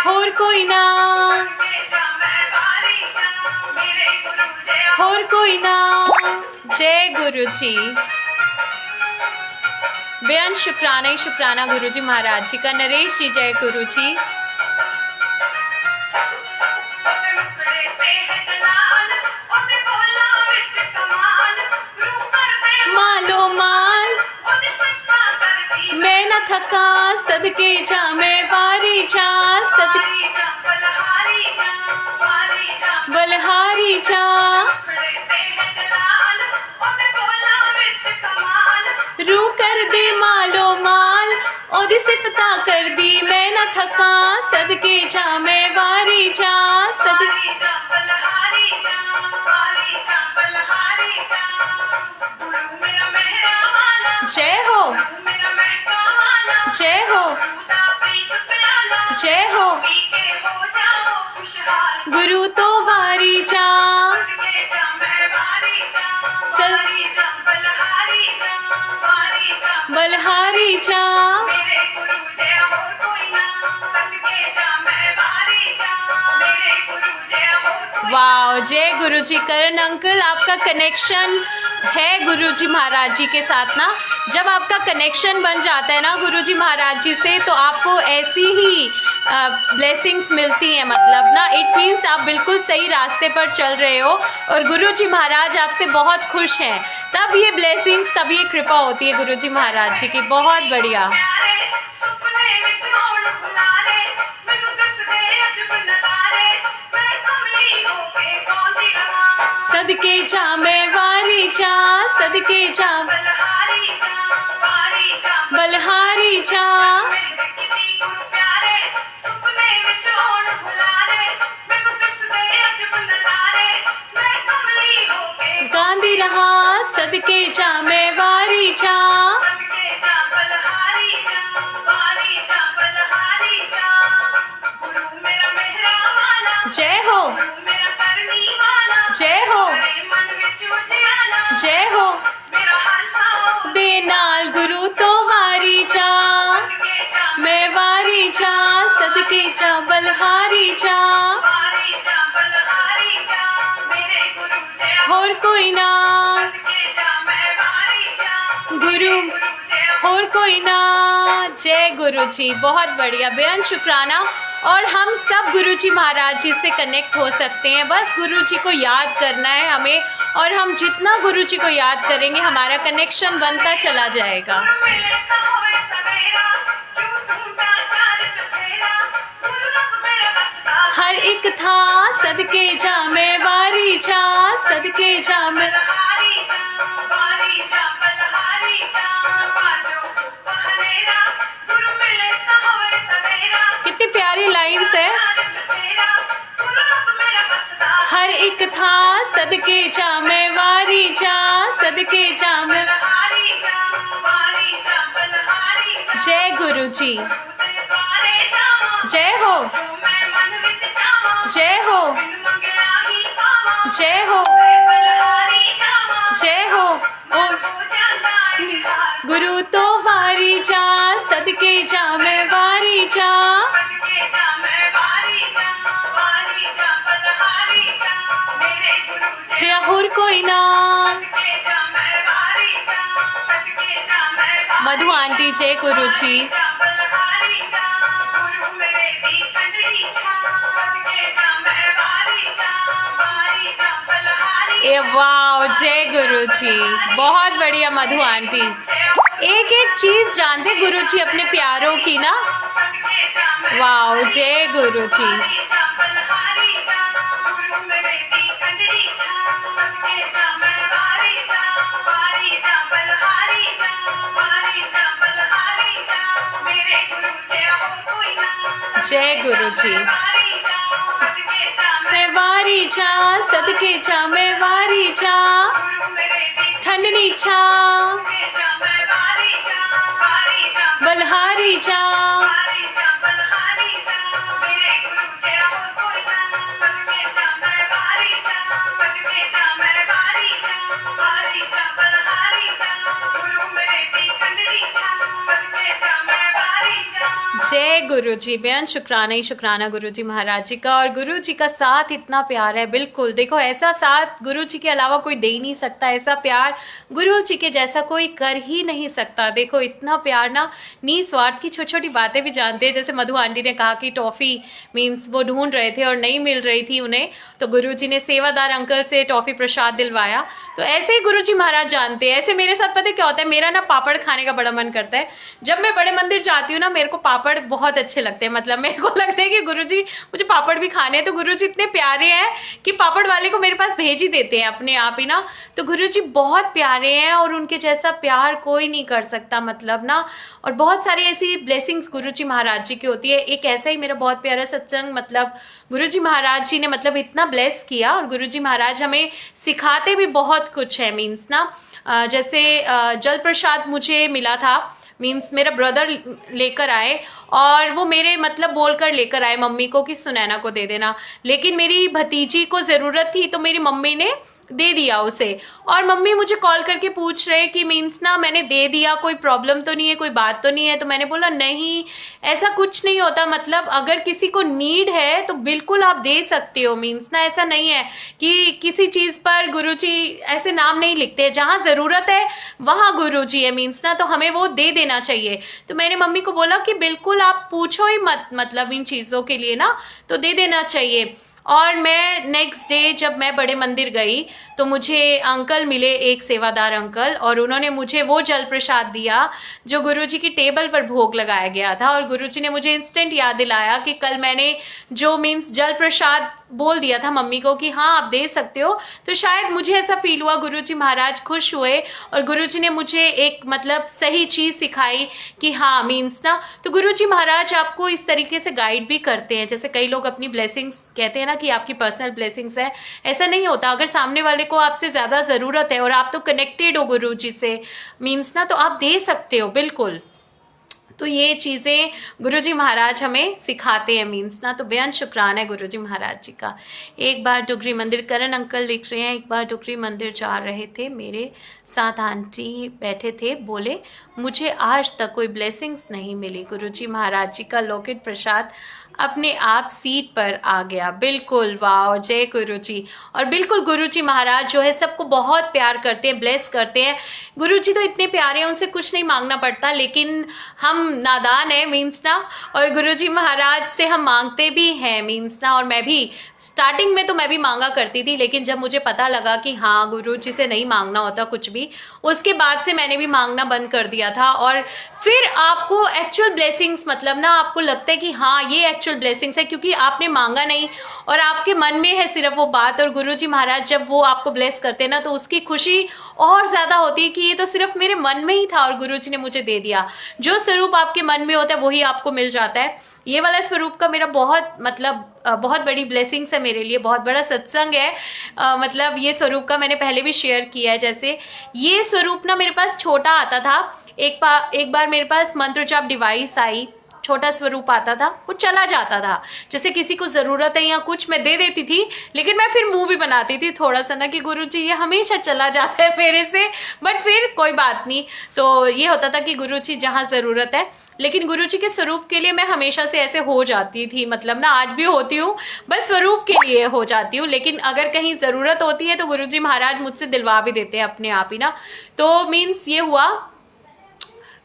होर कोई ना होर कोई ना। जय गुरु जी। बेअंत शुक्राना ही शुक्राना गुरु जी महाराज जी का। नरेश जी जय गुरु जी। मालो माल मैं न थका सदके जा मैं वारी जा सदके बलहारी जा रू कर दे मालो माल ओदी सिफता कर दी मैं न थका सदके जा मैं वारी जा सदके जय हो जय हो जय हो गुरु तो वारी जा बलहारी जा। वाह जय गुरु जी। करण अंकल आपका कनेक्शन है गुरु जी महाराज जी के साथ ना। जब आपका कनेक्शन बन जाता है ना गुरु जी महाराज जी से तो आपको ऐसी ही ब्लेसिंग्स मिलती हैं, मतलब ना इट मीन्स आप बिल्कुल सही रास्ते पर चल रहे हो और गुरु जी महाराज आपसे बहुत खुश हैं। तब ये ब्लेसिंग्स, तब ये कृपा होती है गुरु जी महाराज जी की। बहुत बढ़िया। सदके जा मैं वारी जा सदके जा बलहारी जा गांधी रहा सदके जा मैं वारी जा। जय हो जय हो जय हो दे नाल गुरु तो वारी जा मैं वारी जा सदके जा बलहारी जा होर कोई ना गुरु और कोई ना। जय गुरु जी। बहुत बढ़िया। बेअंत शुक्राना। और हम सब गुरु जी महाराज जी से कनेक्ट हो सकते हैं, बस गुरु जी को याद करना है हमें, और हम जितना गुरु जी को याद करेंगे हमारा कनेक्शन बनता चला जाएगा। हर एक था सदके जा मैं वारी जा सदके जा मैं। कितनी प्यारी लाइन्स है। हर एक था सदके जा मैं वारी जा सदके जा मैं। जय गुरु जी। जय हो जय हो जय हो जय हो। गुरु तो वारी जा सदके जा मैं वारी जा। जय और कोई ना। मधु आंटी जय गुरु जी। ए वाह जय गुरु जी। बहुत बढ़िया मधु आंटी। एक एक चीज जानते गुरु जी अपने प्यारों की ना। वाह जय गुरु जी। जय गुरु जी। मैं वारी जा सदके जा मैं वारी जा। ठंडनी छा बलहारी जा। हारी जा बलहारी जा, मेरे गुरु जय हो कोई ना, सबके जा मैं बारी जा, सबके जा मैं बारी जा, हारी जा बलहारी जा, गुरु मेरे दी खंडड़ी छा, सबके जा मैं बारी जा। जय गुरु जी। बेअंत शुक्राना ही शुक्राना गुरु जी महाराज जी का। और गुरु जी का साथ इतना प्यार है, बिल्कुल देखो ऐसा साथ गुरु जी के अलावा कोई दे ही नहीं सकता, ऐसा प्यार गुरु जी के जैसा कोई कर ही नहीं सकता। देखो इतना प्यार ना, निस्वार्थ की छोटी छोटी बातें भी जानते हैं। जैसे मधु आंटी ने कहा कि टॉफ़ी मीन्स वो ढूंढ रहे थे और नहीं मिल रही थी उन्हें, तो गुरु जी ने सेवादार अंकल से टॉफ़ी प्रसाद दिलवाया। तो ऐसे ही गुरु जी महाराज जानते हैं। ऐसे मेरे साथ पता है क्या होता है, मेरा ना पापड़ खाने का बड़ा मन करता है। जब मैं बड़े मंदिर जाती हूँ ना, मेरे को पापड़ बहुत अच्छे लगते हैं। मतलब मेरे को लगता है कि गुरुजी मुझे पापड़ भी खाने हैं। तो गुरुजी इतने प्यारे हैं कि पापड़ वाले को मेरे पास भेज ही देते हैं अपने आप ही ना। तो गुरुजी बहुत प्यारे हैं और उनके जैसा प्यार कोई नहीं कर सकता मतलब ना। और बहुत सारी ऐसी ब्लेसिंग्स गुरुजी महाराज जी की होती है। एक ऐसा ही मेरा बहुत प्यारा सत्संग, मतलब गुरुजी महाराज जी ने मतलब इतना ब्लेस किया। और गुरुजी महाराज हमें सिखाते भी बहुत कुछ है। मीन्स ना जैसे जल प्रसाद मुझे मिला था, मीन्स मेरा ब्रदर लेकर आए और वो मेरे मतलब बोलकर लेकर आए मम्मी को कि सुनैना को दे देना, लेकिन मेरी भतीजी को ज़रूरत थी तो मेरी मम्मी ने दे दिया उसे। और मम्मी मुझे कॉल करके पूछ रहे कि मीन्स ना मैंने दे दिया, कोई प्रॉब्लम तो नहीं है, कोई बात तो नहीं है। तो मैंने बोला नहीं, ऐसा कुछ नहीं होता। मतलब अगर किसी को नीड है तो बिल्कुल आप दे सकते हो। मीन्स ना ऐसा नहीं है कि किसी चीज़ पर गुरुजी ऐसे नाम नहीं लिखते, जहाँ ज़रूरत है वहाँ गुरुजी है। मीन्स ना तो हमें वो दे देना चाहिए। तो मैंने मम्मी को बोला कि बिल्कुल आप पूछो ही मत, मतलब इन चीज़ों के लिए ना तो दे देना चाहिए। और मैं नेक्स्ट डे जब मैं बड़े मंदिर गई तो मुझे अंकल मिले, एक सेवादार अंकल, और उन्होंने मुझे वो जल प्रसाद दिया जो गुरुजी की टेबल पर भोग लगाया गया था। और गुरुजी ने मुझे इंस्टेंट याद दिलाया कि कल मैंने जो मीन्स जल प्रसाद बोल दिया था मम्मी को कि हाँ आप दे सकते हो। तो शायद मुझे ऐसा फील हुआ, गुरुजी महाराज खुश हुए और गुरुजी ने मुझे एक मतलब सही चीज़ सिखाई कि हाँ मीन्स ना। तो गुरुजी महाराज आपको इस तरीके से गाइड भी करते हैं। जैसे कई लोग अपनी ब्लेसिंग्स कहते हैं ना कि आपकी पर्सनल ब्लेसिंग्स है, ऐसा नहीं होता। अगर सामने वाले को आपसे ज़्यादा ज़रूरत है और आप तो कनेक्टेड हो गुरुजी से मीन्स ना, तो आप दे सकते हो बिल्कुल। तो ये चीज़ें गुरुजी महाराज हमें सिखाते हैं मीन्स ना। तो बेअंत शुक्राना है गुरुजी महाराज जी का। एक बार डुगरी मंदिर, करण अंकल लिख रहे हैं, एक बार डुगरी मंदिर जा रहे थे, मेरे साथ आंटी बैठे थे, बोले मुझे आज तक कोई ब्लेसिंग्स नहीं मिली। गुरुजी महाराज जी का लॉकेट प्रसाद अपने आप सीट पर आ गया। बिल्कुल, वाह, जय गुरुजी। और बिल्कुल गुरुजी महाराज जो है सबको बहुत प्यार करते हैं, ब्लेस करते हैं। गुरुजी तो इतने प्यारे हैं, उनसे कुछ नहीं मांगना पड़ता, लेकिन हम नादान है मीन्स ना। और गुरुजी महाराज से हम मांगते भी हैं मीन्स ना। और मैं भी स्टार्टिंग में तो मैं भी मांगा करती थी, लेकिन जब मुझे पता लगा कि हाँ गुरुजी से नहीं मांगना होता कुछ भी, उसके बाद से मैंने भी मांगना बंद कर दिया था। और फिर आपको एक्चुअल ब्लेसिंग्स मतलब ना आपको लगता है कि हाँ ये एक्चुअल ब्लेसिंग्स है, क्योंकि आपने मांगा नहीं और आपके मन में है सिर्फ वो बात। और गुरुजी महाराज जब वो आपको ब्लेस करते हैं ना, तो उसकी खुशी और ज़्यादा होती है कि ये तो सिर्फ मेरे मन में ही था और गुरुजी ने मुझे दे दिया। जो स्वरूप आपके मन में होता है वही आपको मिल जाता है। ये वाला स्वरूप का मेरा बहुत मतलब बहुत बड़ी ब्लेसिंग्स है मेरे लिए, बहुत बड़ा सत्संग है। मतलब ये स्वरूप का मैंने पहले भी शेयर किया है। जैसे ये स्वरूप ना मेरे पास छोटा आता था, एक बार मेरे पास मंत्र जाप डिवाइस आई, छोटा स्वरूप आता था, वो चला जाता था। जैसे किसी को ज़रूरत है या कुछ मैं दे देती थी, लेकिन मैं फिर मुंह भी बनाती थी थोड़ा सा ना कि गुरुजी ये हमेशा चला जाता है मेरे से, बट फिर कोई बात नहीं। तो ये होता था कि गुरुजी जहाँ ज़रूरत है, लेकिन गुरुजी के स्वरूप के लिए मैं हमेशा से ऐसे हो जाती थी, मतलब ना आज भी होती हूँ, बस स्वरूप के लिए हो जाती हूँ। लेकिन अगर कहीं ज़रूरत होती है तो गुरुजी महाराज मुझसे दिलवा भी देते हैं अपने आप ही ना। तो मीन्स ये हुआ।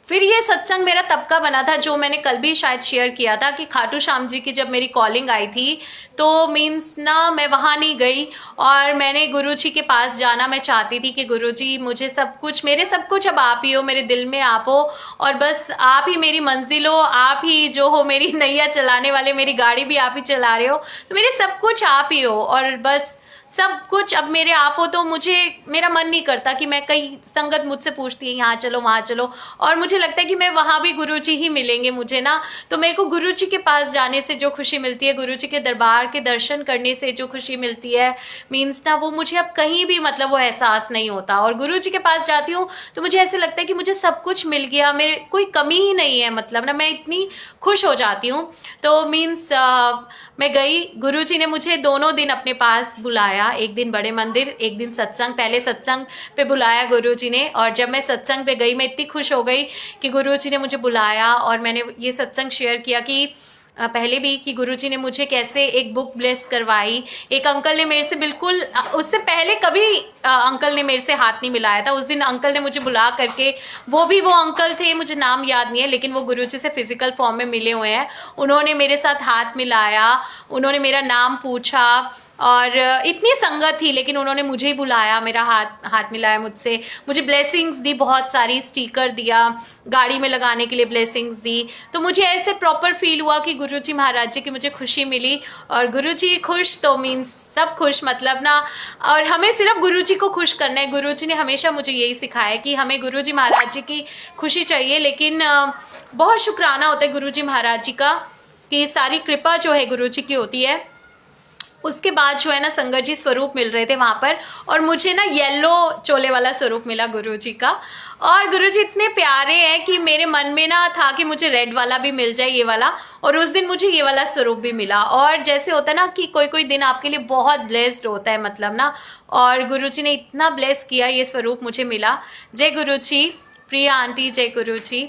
फिर ये सत्संग मेरा तब का बना था, जो मैंने कल भी शायद शेयर किया था, कि खाटू श्याम जी की जब मेरी कॉलिंग आई थी तो मीन्स ना मैं वहाँ नहीं गई और मैंने गुरुजी के पास जाना मैं चाहती थी कि गुरुजी मुझे सब कुछ, मेरे सब कुछ अब आप ही हो, मेरे दिल में आप हो और बस आप ही मेरी मंजिल हो, आप ही जो हो मेरी नैया चलाने वाले, मेरी गाड़ी भी आप ही चला रहे हो, तो मेरे सब कुछ आप ही हो और बस सब कुछ अब मेरे आप हो, तो मुझे मेरा मन नहीं करता कि मैं कई संगत मुझसे पूछती है यहाँ चलो वहाँ चलो, और मुझे लगता है कि मैं वहाँ भी गुरुजी ही मिलेंगे मुझे ना। तो मेरे को गुरुजी के पास जाने से जो खुशी मिलती है, गुरुजी के दरबार के दर्शन करने से जो खुशी मिलती है, मीन्स ना वो मुझे अब कहीं भी मतलब वो एहसास नहीं होता। और गुरुजी के पास जाती हूँ तो मुझे ऐसे लगता है कि मुझे सब कुछ मिल गया, मेरे कोई कमी ही नहीं है, मतलब ना मैं इतनी खुश हो जाती हूँ। तो मीन्स मैं गई, गुरुजी ने मुझे दोनों दिन अपने पास बुलाया, एक दिन बड़े मंदिर, एक दिन सत्संग। पहले सत्संग पे बुलाया गुरुजी ने, और जब मैं सत्संग पे गई मैं इतनी खुश हो गई कि गुरुजी ने मुझे बुलाया, और मैंने ये सत्संग शेयर किया कि पहले भी कि गुरुजी ने मुझे कैसे एक बुक ब्लेस करवाई। एक अंकल ने मेरे से बिल्कुल उससे पहले कभी अंकल ने मेरे से हाथ नहीं मिलाया था, उस दिन अंकल ने मुझे बुला करके, वो अंकल थे, मुझे नाम याद नहीं है, लेकिन वो गुरुजी से फिजिकल फॉर्म में मिले हुए हैं। उन्होंने मेरे साथ हाथ मिलाया, उन्होंने मेरा नाम पूछा, और इतनी संगत थी लेकिन उन्होंने मुझे ही बुलाया, मेरा हाथ मिलाया मुझसे, मुझे ब्लेसिंग्स दी, बहुत सारी स्टिकर दिया, गाड़ी में लगाने के लिए ब्लेसिंग्स दी। तो मुझे ऐसे प्रॉपर फील हुआ कि गुरुजी महाराज जी की मुझे खुशी मिली, और गुरुजी खुश तो मीन्स सब खुश, मतलब ना। और हमें सिर्फ गुरुजी को खुश करना है। गुरुजी ने हमेशा मुझे यही सिखाया कि हमें गुरुजी महाराज जी की खुशी चाहिए, लेकिन बहुत शुक्राना होता है गुरुजी महाराज जी का कि सारी कृपा जो है गुरुजी की होती है। उसके बाद जो है ना संगत जी स्वरूप मिल रहे थे वहाँ पर, और मुझे ना येलो चोले वाला स्वरूप मिला गुरुजी का। और गुरुजी इतने प्यारे हैं कि मेरे मन में ना था कि मुझे रेड वाला भी मिल जाए, ये वाला, और उस दिन मुझे ये वाला स्वरूप भी मिला। और जैसे होता है ना कि कोई कोई दिन आपके लिए बहुत ब्लेस्ड होता है, मतलब ना, और गुरुजी ने इतना ब्लेस किया, ये स्वरूप मुझे मिला। जय गुरुजी। प्रिया आंटी जय गुरुजी।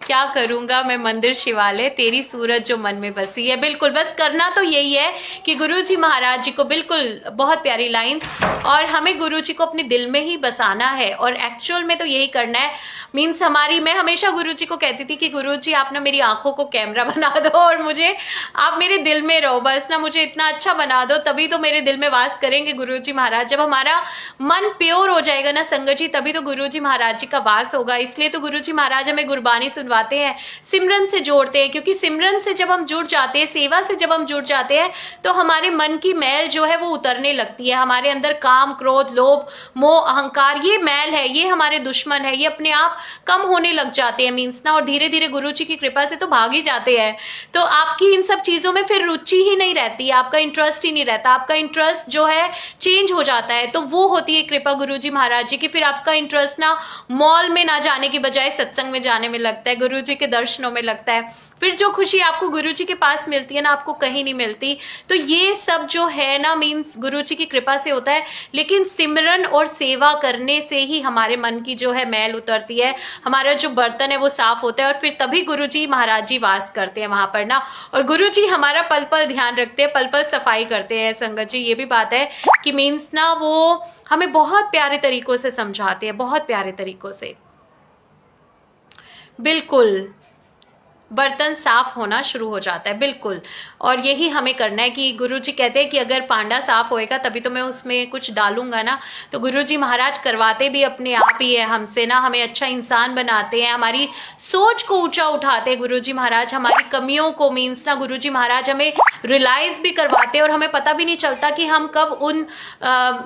क्या करूँगा मैं मंदिर शिवालय, तेरी सूरत जो मन में बसी है। बिल्कुल, बस करना तो यही है कि गुरुजी महाराज जी को, बिल्कुल बहुत प्यारी लाइंस, और हमें गुरुजी को अपने दिल में ही बसाना है, और एक्चुअल में तो यही करना है। मीन्स मैं हमेशा गुरुजी को कहती थी कि गुरुजी आप ना मेरी आंखों को कैमरा बना दो, और मुझे आप मेरे दिल में रहो, बस ना मुझे इतना अच्छा बना दो, तभी तो मेरे दिल में वास करेंगे गुरुजी महाराज। जब हमारा मन प्योर हो जाएगा ना संगत जी, तभी तो गुरुजी महाराज जी का वास होगा। इसलिए तो गुरुजी महाराज हमें गुरबानी सुनवाते हैं, सिमरन से जोड़ते हैं, क्योंकि सिमरन से जब हम जुड़ जाते हैं, सेवा से जब हम जुड़ जाते हैं, तो हमारे मन की मैल जो है वो उतरने लगती है। हमारे अंदर काम, क्रोध, लोभ, मोह, अहंकार, ये मैल है, ये हमारे दुश्मन है, ये अपने आप कम होने लग जाते हैं, मीन्स ना, और धीरे धीरे गुरुजी की कृपा से तो भाग ही जाते हैं। तो आपकी इन सब चीज़ों में फिर रुचि ही नहीं रहती, आपका इंटरेस्ट ही नहीं रहता, आपका इंटरेस्ट जो है चेंज हो जाता है। तो वो होती है कृपा गुरुजी महाराज जी की। फिर आपका इंटरेस्ट ना मॉल में ना जाने की बजाय सत्संग में जाने में लगता है, गुरुजी के दर्शनों में लगता है। फिर जो खुशी आपको गुरुजी के पास मिलती है ना, आपको कहीं नहीं मिलती। तो ये सब जो है ना, मीन्स गुरुजी की कृपा से होता है। लेकिन सिमरन और सेवा करने से ही हमारे मन की जो है मैल उतरती है, हमारा जो बर्तन है वो साफ होता है, और फिर तभी गुरुजी महाराज जी वास करते हैं वहाँ पर ना। और गुरुजी हमारा पल पल ध्यान रखते हैं, पल पल सफाई करते हैं संगत जी। ये भी बात है कि मीन्स ना वो हमें बहुत प्यारे तरीकों से समझाते हैं, बहुत प्यारे तरीकों से। बिल्कुल, बर्तन साफ होना शुरू हो जाता है, बिल्कुल। और यही हमें करना है कि गुरुजी कहते हैं कि अगर पांडा साफ होएगा तभी तो मैं उसमें कुछ डालूंगा ना। तो गुरुजी महाराज करवाते भी अपने आप ही है हमसे ना, हमें अच्छा इंसान बनाते हैं, हमारी सोच को ऊंचा उठाते हैं गुरुजी महाराज, हमारी कमियों को, मीन्स ना, गुरुजी महाराज हमें रियलाइज भी करवाते हैं, और हमें पता भी नहीं चलता कि हम कब उन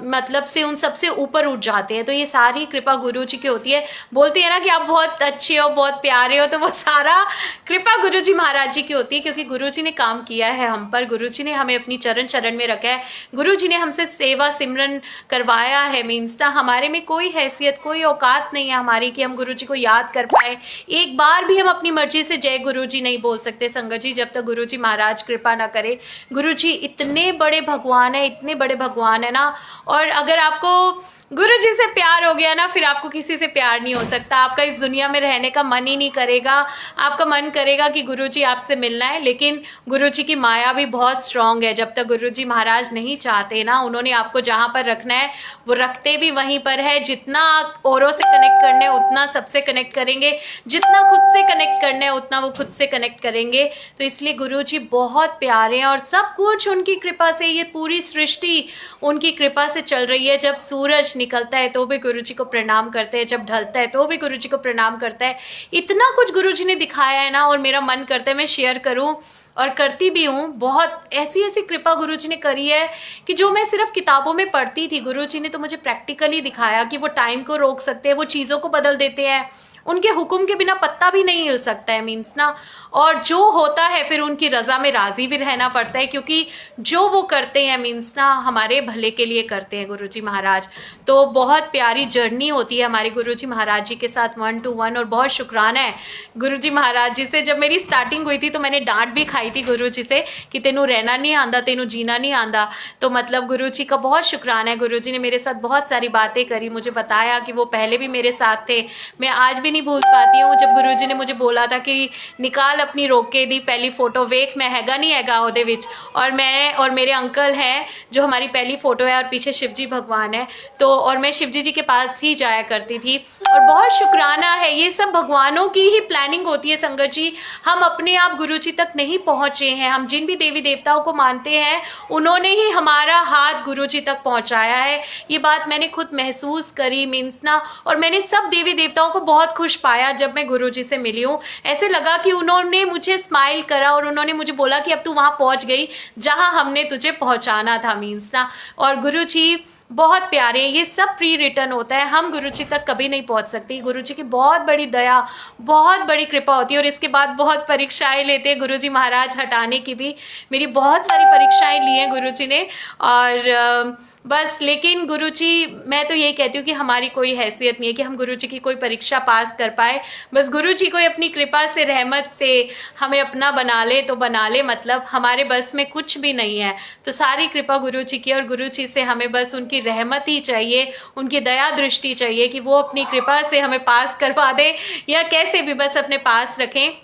मतलब से उन सबसे ऊपर उठ जाते हैं। तो ये सारी कृपा गुरुजी की होती है। बोलती है ना कि आप बहुत अच्छे हो, बहुत प्यारे हो, तो वो सारा कृपा गुरुजी महाराज जी की होती है, क्योंकि गुरुजी ने काम किया है हम पर, गुरुजी ने हमें अपनी चरण शरण में रखा है, गुरुजी ने हमसे सेवा सिमरन करवाया है। मीन्स ना हमारे में कोई हैसियत, कोई औकात नहीं है हमारी कि हम गुरुजी को याद कर पाए। एक बार भी हम अपनी मर्जी से जय गुरुजी नहीं बोल सकते संगत जी, जब तक गुरुजी महाराज कृपा ना करे। गुरुजी इतने बड़े भगवान है, इतने बड़े भगवान है ना। और अगर आपको गुरुजी से प्यार हो गया ना, फिर आपको किसी से प्यार नहीं हो सकता, आपका इस दुनिया में रहने का मन ही नहीं करेगा। आपका मन करेगा कि गुरुजी आपसे मिलना है, लेकिन गुरुजी की माया भी बहुत स्ट्रांग है। जब तक गुरुजी महाराज नहीं चाहते ना, उन्होंने आपको जहाँ पर रखना है वो रखते भी वहीं पर है। जितना औरों से कनेक्ट करना है उतना सबसे कनेक्ट करेंगे, जितना खुद से कनेक्ट करना है उतना वो खुद से कनेक्ट करेंगे। तो इसलिए गुरुजी बहुत प्यारे हैं, और सब कुछ उनकी कृपा से, ये पूरी सृष्टि उनकी कृपा से चल रही है। जब सूरज निकलता है तो भी गुरुजी को प्रणाम करते हैं, जब ढलता है तो भी गुरुजी को प्रणाम करता है। इतना कुछ गुरुजी ने दिखाया है ना, और मेरा मन करता है मैं शेयर करूं। और करती भी हूँ। बहुत ऐसी ऐसी कृपा गुरुजी ने करी है कि जो मैं सिर्फ किताबों में पढ़ती थी, गुरुजी ने तो मुझे प्रैक्टिकली दिखाया कि वो टाइम को रोक सकते हैं, वो चीज़ों को बदल देते हैं, उनके हुक्म के बिना पत्ता भी नहीं हिल सकता है, मीन्स ना। और जो होता है फिर उनकी रज़ा में राज़ी भी रहना पड़ता है, क्योंकि जो वो करते हैं मीन्स ना हमारे भले के लिए करते हैं गुरुजी महाराज। तो बहुत प्यारी जर्नी होती है हमारे गुरुजी महाराज जी के साथ 1 to 1। और बहुत शुक्राना है गुरुजी महाराज जी से। जब मेरी स्टार्टिंग हुई थी तो मैंने डांट भी खाई थी गुरुजी से कि तेनू रहना नहीं आंदा, तेनू जीना नहीं आंदा। तो मतलब गुरुजी का बहुत शुक्राना है, गुरुजी ने मेरे साथ बहुत सारी बातें करी, मुझे बताया कि वो पहले भी मेरे साथ थे। मैं आज भी नहीं भूल पाती हूँ जब गुरुजी ने मुझे बोला था कि निकाल अपनी रोके दी पहली फोटो, वेख मैं हैगा नहीं हैगा ओदे विच। और मैं और मेरे अंकल हैं जो हमारी पहली फोटो है, और पीछे शिवजी भगवान है। तो और मैं शिवजी जी के पास ही जाया करती थी। और बहुत शुक्राना है, ये सब भगवानों की ही प्लानिंग होती है संगत जी। हम अपने आप गुरुजी तक नहीं पहुँचे हैं। हम जिन भी देवी देवताओं को मानते हैं उन्होंने ही हमारा हाथ गुरुजी तक पहुँचाया है। ये बात मैंने खुद महसूस करी मीन्स ना। और मैंने सब देवी देवताओं को बहुत खुश पाया जब मैं गुरुजी से मिली हूँ। ऐसे लगा कि उन्होंने मुझे स्माइल करा और उन्होंने मुझे बोला कि अब तू वहाँ पहुँच गई जहाँ हमने तुझे पहुँचाना था, मीन्स ना। और गुरुजी बहुत प्यारे हैं। ये सब प्री रिटर्न होता है, हम गुरुजी तक कभी नहीं पहुंच सकते। गुरुजी की बहुत बड़ी दया, बहुत बड़ी कृपा होती है। और इसके बाद बहुत परीक्षाएं लेते हैं गुरुजी महाराज हटाने की भी। मेरी बहुत सारी परीक्षाएं ली हैं गुरुजी ने। और बस लेकिन गुरुजी, मैं तो यही कहती हूँ कि हमारी कोई हैसियत नहीं है कि हम गुरुजी की कोई परीक्षा पास कर पाए। बस गुरुजी कोई अपनी कृपा से, रहमत से हमें अपना बना ले तो बना ले, मतलब हमारे बस में कुछ भी नहीं है। तो सारी कृपा गुरुजी की, और गुरुजी से हमें बस उनकी रहमत ही चाहिए, उनकी दया दृष्टि चाहिए कि वो अपनी कृपा से हमें पास करवा दे, या कैसे भी बस अपने पास रखें।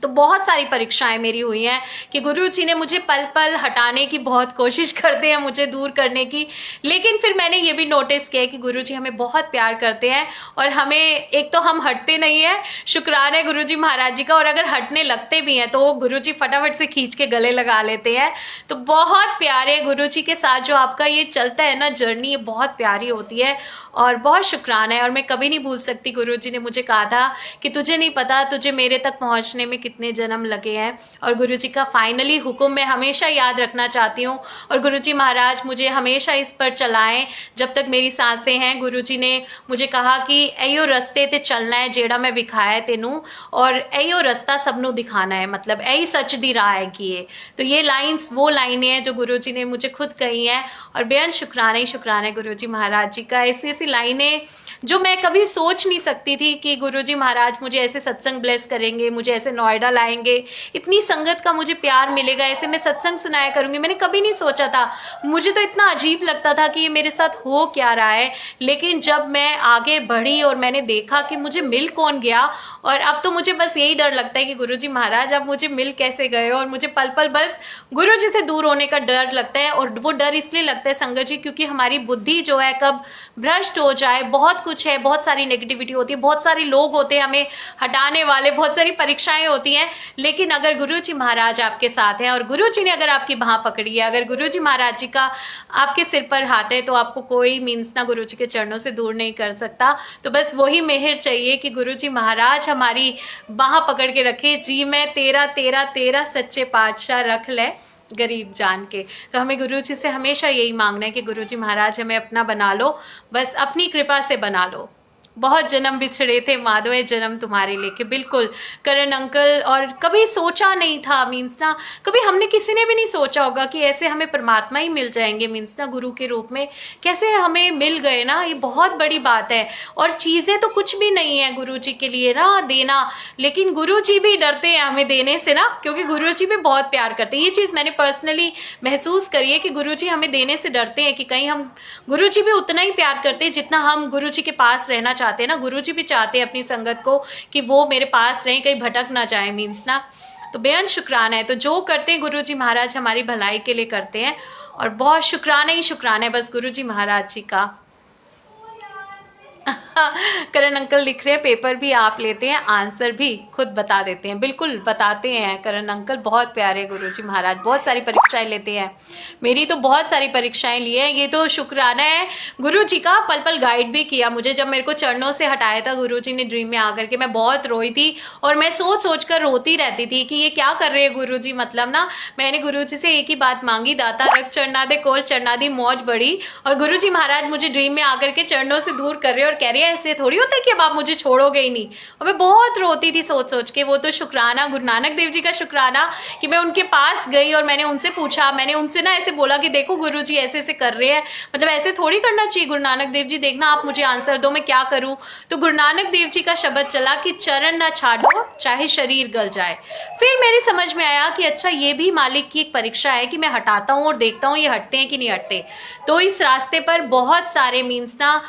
तो बहुत सारी परीक्षाएं मेरी हुई हैं कि गुरुजी ने मुझे पल पल हटाने की बहुत कोशिश करते हैं, मुझे दूर करने की। लेकिन फिर मैंने ये भी नोटिस किया कि गुरुजी हमें बहुत प्यार करते हैं और हमें, एक तो हम हटते नहीं हैं, शुक्राना है गुरुजी महाराज जी का। और अगर हटने लगते भी हैं तो गुरुजी फटाफट से खींच के गले लगा लेते हैं। तो बहुत प्यारे गुरुजी के साथ जो आपका ये चलता है ना जर्नी, ये बहुत प्यारी होती है और बहुत शुक्राना है। और मैं कभी नहीं भूल सकती, गुरुजी ने मुझे कहा था कि तुझे नहीं पता तुझे मेरे तक पहुंचने में कितने जन्म लगे हैं। और गुरुजी का फाइनली हुक्म मैं हमेशा याद रखना चाहती हूँ। और गुरुजी महाराज मुझे हमेशा इस पर चलाएं जब तक मेरी सांसें हैं। गुरुजी ने मुझे कहा कि एयो रस्ते ते चलना है जेड़ा मैं विखाया तेनू, और एयो रास्ता सबनों दिखाना है, मतलब यही सच दी राह है कि ये। तो ये लाइन्स वो लाइनें हैं जो गुरुजी ने मुझे खुद कही हैं। और बेहद शुक्राना ही शुक्राना है गुरुजी महाराज जी का। ऐसी ऐसी लाइनें जो मैं कभी सोच नहीं सकती थी कि गुरुजी महाराज मुझे ऐसे सत्संग ब्लेस करेंगे, मुझे ऐसे नोएडा लाएंगे, इतनी संगत का मुझे प्यार मिलेगा, ऐसे मैं सत्संग सुनाया करूँगी। मैंने कभी नहीं सोचा था। मुझे तो इतना अजीब लगता था कि ये मेरे साथ हो क्या रहा है। लेकिन जब मैं आगे बढ़ी और मैंने देखा कि मुझे मिल कौन गया, और अब तो मुझे बस यही डर लगता है कि गुरुजी महाराज अब मुझे मिल कैसे गए। और मुझे पल पल बस गुरुजी से दूर होने का डर लगता है। और वो डर इसलिए लगता है संगत जी क्योंकि हमारी बुद्धि जो है कब भ्रष्ट हो जाए। बहुत कुछ है, बहुत सारी नेगेटिविटी होती है, बहुत सारे लोग होते हैं हमें हटाने वाले, बहुत सारी परीक्षाएं होती हैं। लेकिन अगर गुरुजी महाराज आपके साथ हैं और गुरुजी ने अगर आपकी बाह पकड़ी है, अगर गुरुजी महाराज जी का आपके सिर पर हाथ है, तो आपको कोई मीन्स ना गुरुजी के चरणों से दूर नहीं कर सकता। तो बस वही मेहर चाहिए कि गुरुजी महाराज हमारी बाह पकड़ के रखे। जी मैं तेरा तेरा तेरा सच्चे पातशाह रख ले गरीब जान के। तो हमें गुरुजी से हमेशा यही मांगना है कि गुरुजी महाराज हमें अपना बना लो, बस अपनी कृपा से बना लो। बहुत जन्म बिछड़े थे माधव, जन्म तुम्हारे लेके, बिल्कुल करण अंकल। और कभी सोचा नहीं था मीन्स ना, कभी हमने किसी ने भी नहीं सोचा होगा कि ऐसे हमें परमात्मा ही मिल जाएंगे मीन्स ना, गुरु के रूप में कैसे हमें मिल गए ना। ये बहुत बड़ी बात है। और चीज़ें तो कुछ भी नहीं है गुरु जी के लिए ना देना, लेकिन गुरु जी भी डरते हैं हमें देने से ना, क्योंकि गुरु जी भी बहुत प्यार करते हैं। ये चीज़ मैंने पर्सनली महसूस करी है कि गुरु जी हमें देने से डरते हैं कि कहीं हम, गुरु जी भी उतना ही प्यार करते हैं जितना हम गुरु जी के पास रहना चाहते हैं ना। गुरुजी भी चाहते हैं अपनी संगत को कि वो मेरे पास रहें, कहीं भटक ना जाए मीन्स ना। तो बेहद शुक्राना है। तो जो करते हैं गुरुजी महाराज हमारी भलाई के लिए करते हैं। और बहुत शुक्राना ही शुक्राना है बस गुरुजी महाराज जी का। करण अंकल लिख रहे हैं पेपर भी आप लेते हैं, आंसर भी खुद बता देते हैं। बिल्कुल बताते हैं करण अंकल, बहुत प्यारे गुरुजी महाराज, बहुत सारी परीक्षाएं लेते हैं। मेरी तो बहुत सारी परीक्षाएं ली है, ये तो शुक्राना है गुरुजी का। पल पल गाइड भी किया मुझे, जब मेरे को चरणों से हटाया था गुरुजी ने ड्रीम में आकर के, मैं बहुत रोई थी और मैं सोच सोच कर रोती रहती थी कि ये क्या कर रहे हैं गुरुजी। मतलब ना मैंने गुरुजी से एक ही बात मांगी, दाता रख चढ़ना दे कोल चढ़ना दी मौज बड़ी, और गुरुजी महाराज मुझे ड्रीम में आकर के चरणों से दूर कर रहे हैं और कह रहे हैं ऐसे थोड़ी होता है कि अब आप मुझे छोड़ोगे ही नहीं। और मैं बहुत रोती थी सोच सोच के। वो तो शुक्राना गुरु नानक देव जी का शुक्राना कि मैं उनके पास गई और मैंने उनसे पूछा, मैंने उनसे ना ऐसे बोला कि देखो गुरुजी ऐसे ऐसे कर रहे हैं, मतलब ऐसे थोड़ी करना चाहिए गुरु नानक देव जी, देखना आप मुझे आंसर दो मैं क्या करूं। तो गुरु नानक देव जी का शब्द चला कि चरण ना छाड़ो चाहे शरीर गल जाए। फिर मेरी समझ में आया कि अच्छा ये भी मालिक की एक परीक्षा है कि मैं हटाता हूँ और देखता हूँ ये हटते हैं कि नहीं हटते। तो इस रास्ते पर बहुत सारे मीन्स ना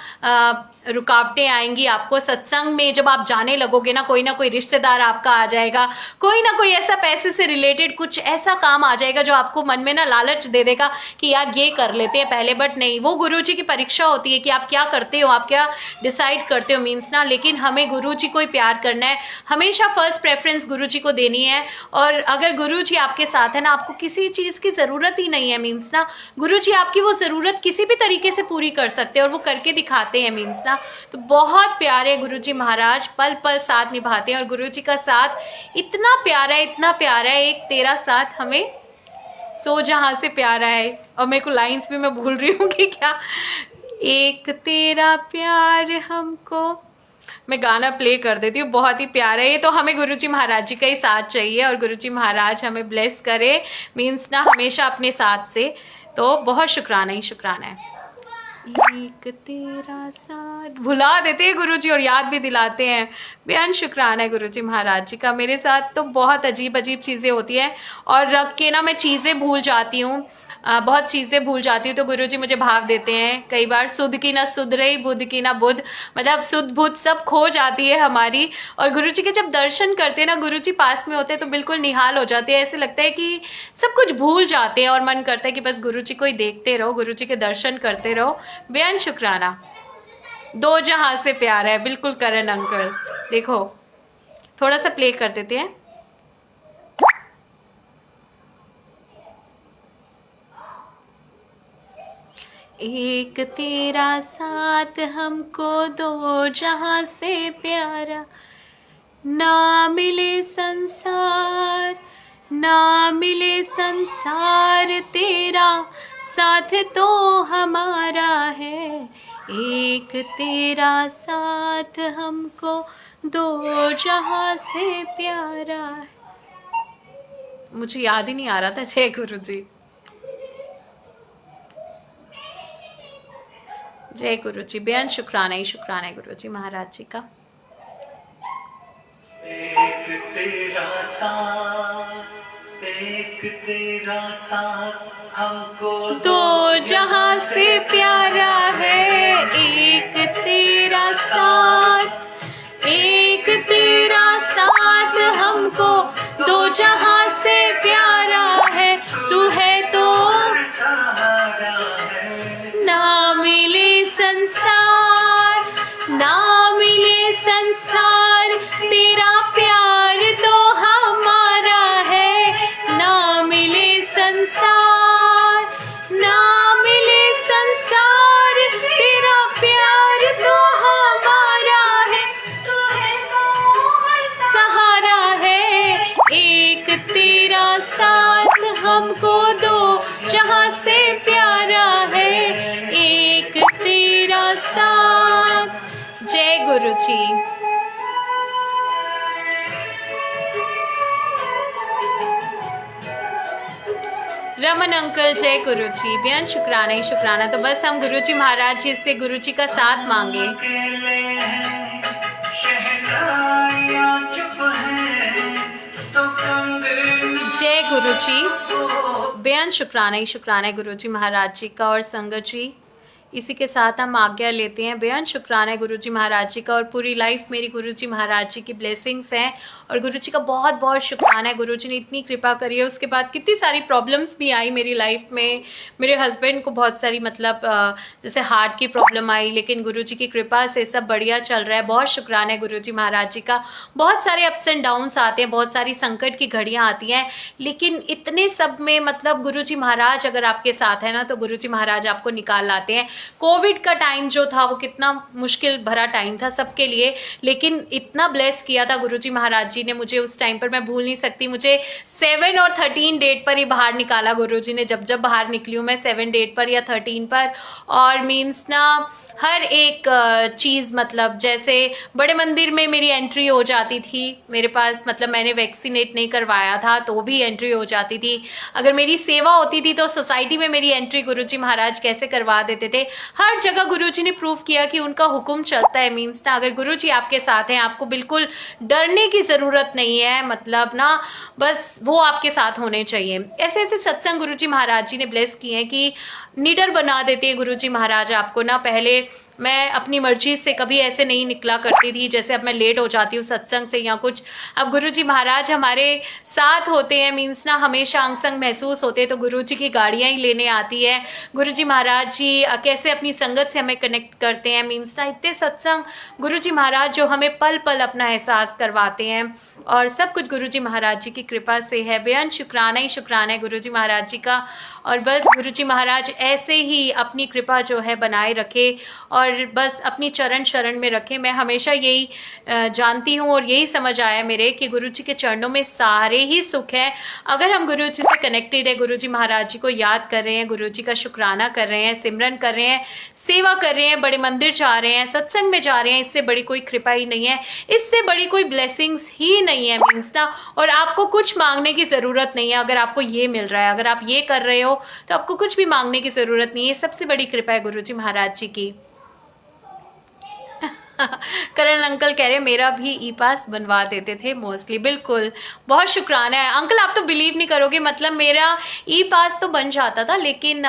रुकावटें आएंगी आपको। सत्संग में जब आप जाने लगोगे ना कोई रिश्तेदार आपका आ जाएगा, कोई ना कोई ऐसा पैसे से रिलेटेड कुछ ऐसा काम आ जाएगा जो आपको मन में ना लालच दे देगा कि यार ये कर लेते हैं पहले, बट नहीं, वो गुरुजी की परीक्षा होती है कि आप क्या करते हो, आप क्या डिसाइड करते हो मीन्स ना। लेकिन हमें गुरुजी को ही प्यार करना है, हमेशा फर्स्ट प्रेफरेंस गुरुजी को देनी है। और अगर गुरुजी आपके साथ है ना, आपको किसी चीज़ की ज़रूरत ही नहीं है मीन्स ना, गुरुजी आपकी वो ज़रूरत किसी भी तरीके से पूरी कर सकते हैं और वो करके दिखाते हैं मीन्स ना। तो बहुत प्यारे गुरुजी महाराज, पल पल साथ निभाते हैं और गुरुजी का साथ इतना प्यारा है, इतना प्यारा है। एक तेरा साथ हमें सो जहां से प्यारा है। और मेरे को लाइंस भी मैं भूल रही हूँ कि क्या, एक तेरा प्यार हमको, मैं गाना प्ले कर देती हूँ, बहुत ही प्यारा है ये। तो हमें गुरुजी महाराज जी का ही साथ चाहिए और गुरुजी महाराज हमें ब्लेस करे मीन्स ना हमेशा अपने साथ से। तो बहुत शुक्राना ही शुक्राना है। एक तेरा साथ भुला देते हैं गुरुजी और याद भी दिलाते हैं, बेअंत शुक्राना है गुरुजी महाराज जी का। मेरे साथ तो बहुत अजीब अजीब चीज़ें होती हैं और रख के ना मैं चीज़ें भूल जाती हूँ, बहुत चीज़ें भूल जाती हूँ। तो गुरुजी मुझे भाव देते हैं कई बार, सुध की ना सुध रही बुध की ना बुध, मतलब सुध बुध सब खो जाती है हमारी। और गुरुजी के जब दर्शन करते हैं ना, गुरुजी पास में होते हैं तो बिल्कुल निहाल हो जाते हैं, ऐसे लगता है कि सब कुछ भूल जाते हैं और मन करता है कि बस गुरुजी को ही देखते रहो, गुरुजी के दर्शन करते रहो। बेअंत शुक्राना, दो जहां से प्यार है, बिल्कुल करण अंकल। देखो थोड़ा सा प्ले कर देते हैं। एक तेरा साथ हमको दो जहां से प्यारा, ना मिले संसार ना मिले संसार, तेरा साथ तो हमारा है। एक तेरा साथ हमको दो जहां से प्यारा है। मुझे याद ही नहीं आ रहा था। जय गुरुजी, जय गुरुजी, बेअंत शुक्राना ही शुक्राना है गुरुजी महाराज जी का। एक तेरा साथ हमको दो जहां से प्यारा है। एक तेरा साथ, एक तेरा साथ हमको दो जहां से प्यारा है। तू है तो सहारा है, ना मिले संसार ना मिले संसार, तेरा प्यार तो हमारा है। ना मिले संसार ना मिले संसार, तेरा प्यार तो हमारा है। तू है तो सहारा है। एक तेरा साथ हमको दो जहां से प्यारा है। एक तेरा साथ। जय गुरुजी। रमन अंकल जय गुरुजी, बेअंत शुक्राना ही शुक्राना। तो बस हम गुरुजी महाराज जी से गुरुजी का साथ मांगे। अकेले हैं, शहनाइयाँ चुप हैं, तो कंगन जय गुरुजी, बेअंत शुक्राना ही शुक्राना है गुरुजी महाराज जी का और संगत जी इसी के साथ हम आज्ञा लेते हैं। बेहद शुक्राना है गुरुजी महाराज जी का, और पूरी लाइफ मेरी गुरुजी महाराज जी की ब्लेसिंग्स हैं, और गुरुजी का बहुत बहुत शुक्राना है। गुरुजी ने इतनी कृपा करी है। उसके बाद कितनी सारी प्रॉब्लम्स भी आई मेरी लाइफ में। मेरे हस्बैंड को बहुत सारी मतलब जैसे हार्ट की प्रॉब्लम आई, लेकिन गुरुजी की कृपा से सब बढ़िया चल रहा है। बहुत शुक्राना है गुरुजी महाराज जी का। बहुत सारे अप्स एंड डाउन्स आते हैं, बहुत सारी संकट की घड़ियाँ आती हैं, लेकिन इतने सब में मतलब गुरुजी महाराज अगर आपके साथ है ना, तो गुरुजी महाराज आपको निकाल लाते हैं। कोविड का टाइम जो था वो कितना मुश्किल भरा टाइम था सबके लिए, लेकिन इतना ब्लेस किया था गुरुजी महाराज जी ने मुझे उस टाइम पर, मैं भूल नहीं सकती। मुझे 7 और 13 डेट पर ही बाहर निकाला गुरुजी ने। जब बाहर निकली हूँ मैं 7 डेट पर या 13 पर, और मीन्स ना हर एक चीज़ मतलब जैसे बड़े मंदिर में मेरी एंट्री हो जाती थी मेरे पास, मतलब मैंने वैक्सीनेट नहीं करवाया था तो भी एंट्री हो जाती थी। अगर मेरी सेवा होती थी तो सोसाइटी में मेरी एंट्री गुरुजी महाराज कैसे करवा देते थे। हर जगह गुरुजी ने प्रूव किया कि उनका हुक्म चलता है। मीन्स ना अगर गुरुजी आपके साथ हैं, आपको बिल्कुल डरने की ज़रूरत नहीं है। मतलब ना बस वो आपके साथ होने चाहिए। ऐसे ऐसे सत्संग गुरुजी महाराज जी ने ब्लेस किए हैं कि निडर बना देते हैं गुरुजी महाराज आपको ना। पहले मैं अपनी मर्जी से कभी ऐसे नहीं निकला करती थी, जैसे अब मैं लेट हो जाती हूँ सत्संग से या कुछ। अब गुरुजी महाराज हमारे साथ होते हैं, मीन्स ना हमेशा अंग संग महसूस होते हैं, तो गुरुजी की गाड़ियाँ ही लेने आती है। गुरुजी महाराज जी कैसे अपनी संगत से हमें कनेक्ट करते हैं, मीन्स ना इतने सत्संग गुरुजी महाराज जो हमें पल पल अपना एहसास करवाते हैं, और सब कुछ गुरुजी महाराज जी की कृपा से है। बेहद शुक्राना ही शुक्राना है गुरुजी महाराज जी का। और बस गुरुजी महाराज ऐसे ही अपनी कृपा जो है बनाए रखे, और बस अपनी चरण शरण में रखें। मैं हमेशा यही जानती हूँ और यही समझ आया मेरे कि गुरुजी के चरणों में सारे ही सुख है। अगर हम गुरुजी से कनेक्टेड है, गुरुजी महाराज जी को याद कर रहे हैं, गुरुजी का शुक्राना कर रहे हैं, सिमरन कर रहे हैं, सेवा कर रहे हैं, बड़े मंदिर जा रहे हैं, सत्संग में जा रहे हैं, इससे बड़ी कोई कृपा ही नहीं है, इससे बड़ी कोई ब्लेसिंग्स ही नहीं है मीन्स ना। और आपको कुछ मांगने की ज़रूरत नहीं है। अगर आपको ये मिल रहा है, अगर आप ये कर रहे हो, तो आपको कुछ भी मांगने की ज़रूरत नहीं है। सबसे बड़ी कृपा है गुरुजी महाराज जी की। करण अंकल कह रहे हैं मेरा भी ई पास बनवा देते थे मोस्टली। बिल्कुल, बहुत शुक्राना है अंकल। आप तो बिलीव नहीं करोगे, मतलब मेरा ई पास तो बन जाता था, लेकिन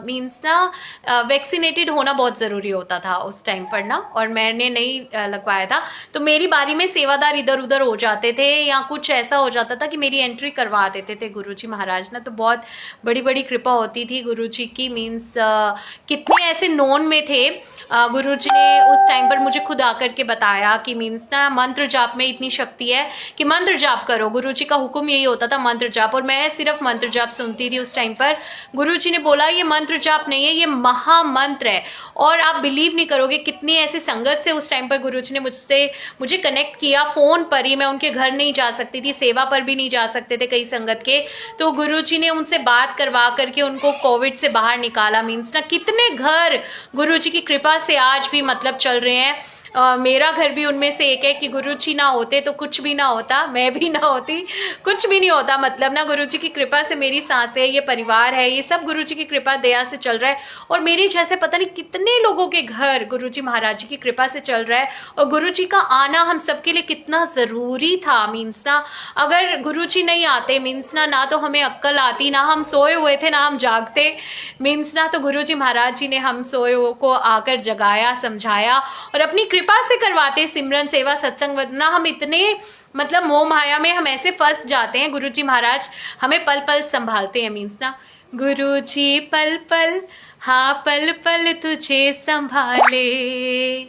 मीन्स ना वैक्सीनेटेड होना बहुत ज़रूरी होता था उस टाइम पर ना, और मैंने नहीं लगवाया था, तो मेरी बारी में सेवादार इधर उधर हो जाते थे, या कुछ ऐसा हो जाता था कि मेरी एंट्री करवा देते थे गुरुजी महाराज ना। तो बहुत बड़ी बड़ी कृपा होती थी गुरुजी की। मीन्स कितने ऐसे नॉन में थे, गुरुजी ने उस टाइम पर मुझे खुद आकर के बताया कि मीन्स ना मंत्र जाप में इतनी शक्ति है कि मंत्र जाप करो। गुरुजी का हुक्म यही होता था, मंत्र जाप, और मैं सिर्फ मंत्र जाप सुनती थी उस टाइम पर। गुरुजी ने बोला ये मंत्र जाप नहीं है, ये महामंत्र है। और आप बिलीव नहीं करोगे कितनी ऐसी संगत से उस टाइम पर गुरुजी ने मुझे कनेक्ट किया फ़ोन पर ही। मैं उनके घर नहीं जा सकती थी, सेवा पर भी नहीं जा सकते थे कई संगत के, तो गुरुजी ने उनसे बात करवा करके उनको कोविड से बाहर निकाला। मीन्स ना कितने घर गुरुजी की कृपा से आज भी मतलब चल रहे हैं। मेरा घर भी उनमें से एक है कि गुरुजी ना होते तो कुछ भी ना होता, मैं भी ना होती, कुछ भी नहीं होता। मतलब ना गुरुजी की कृपा से मेरी सांसें, ये परिवार है, ये सब गुरुजी की कृपा दया से चल रहा है। और मेरे जैसे पता नहीं कितने लोगों के घर गुरुजी महाराज जी की कृपा से चल रहा है। और गुरुजी का आना हम सबके लिए कितना ज़रूरी था। मीन्स ना अगर गुरुजी नहीं आते, मीन्स ना तो हमें अक्ल आती, ना हम सोए हुए थे, ना हम जागते। मीन्स ना तो गुरुजी महाराज जी ने हम सोए हुए को आकर जगाया, समझाया, और अपनी कृपा से करवाते सिमरन सेवा सत्संग। वरना हम इतने मतलब मोह माया में हम ऐसे फंस जाते हैं, गुरुजी महाराज हमें पल पल संभालते हैं। मीन्स ना गुरुजी पल पल, हाँ पल पल तुझे संभाले,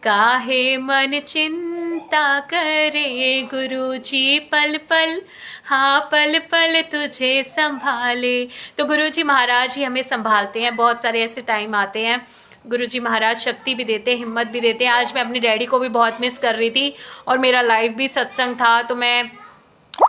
काहे मन चिंता करे, गुरुजी पल पल, हाँ पल पल तुझे संभाले। तो गुरुजी महाराज ही हमें संभालते हैं। बहुत सारे ऐसे टाइम आते हैं, गुरुजी महाराज शक्ति भी देते हैं, हिम्मत भी देते हैं। आज मैं अपने डैडी को भी बहुत मिस कर रही थी, और मेरा लाइव भी सत्संग था, तो मैं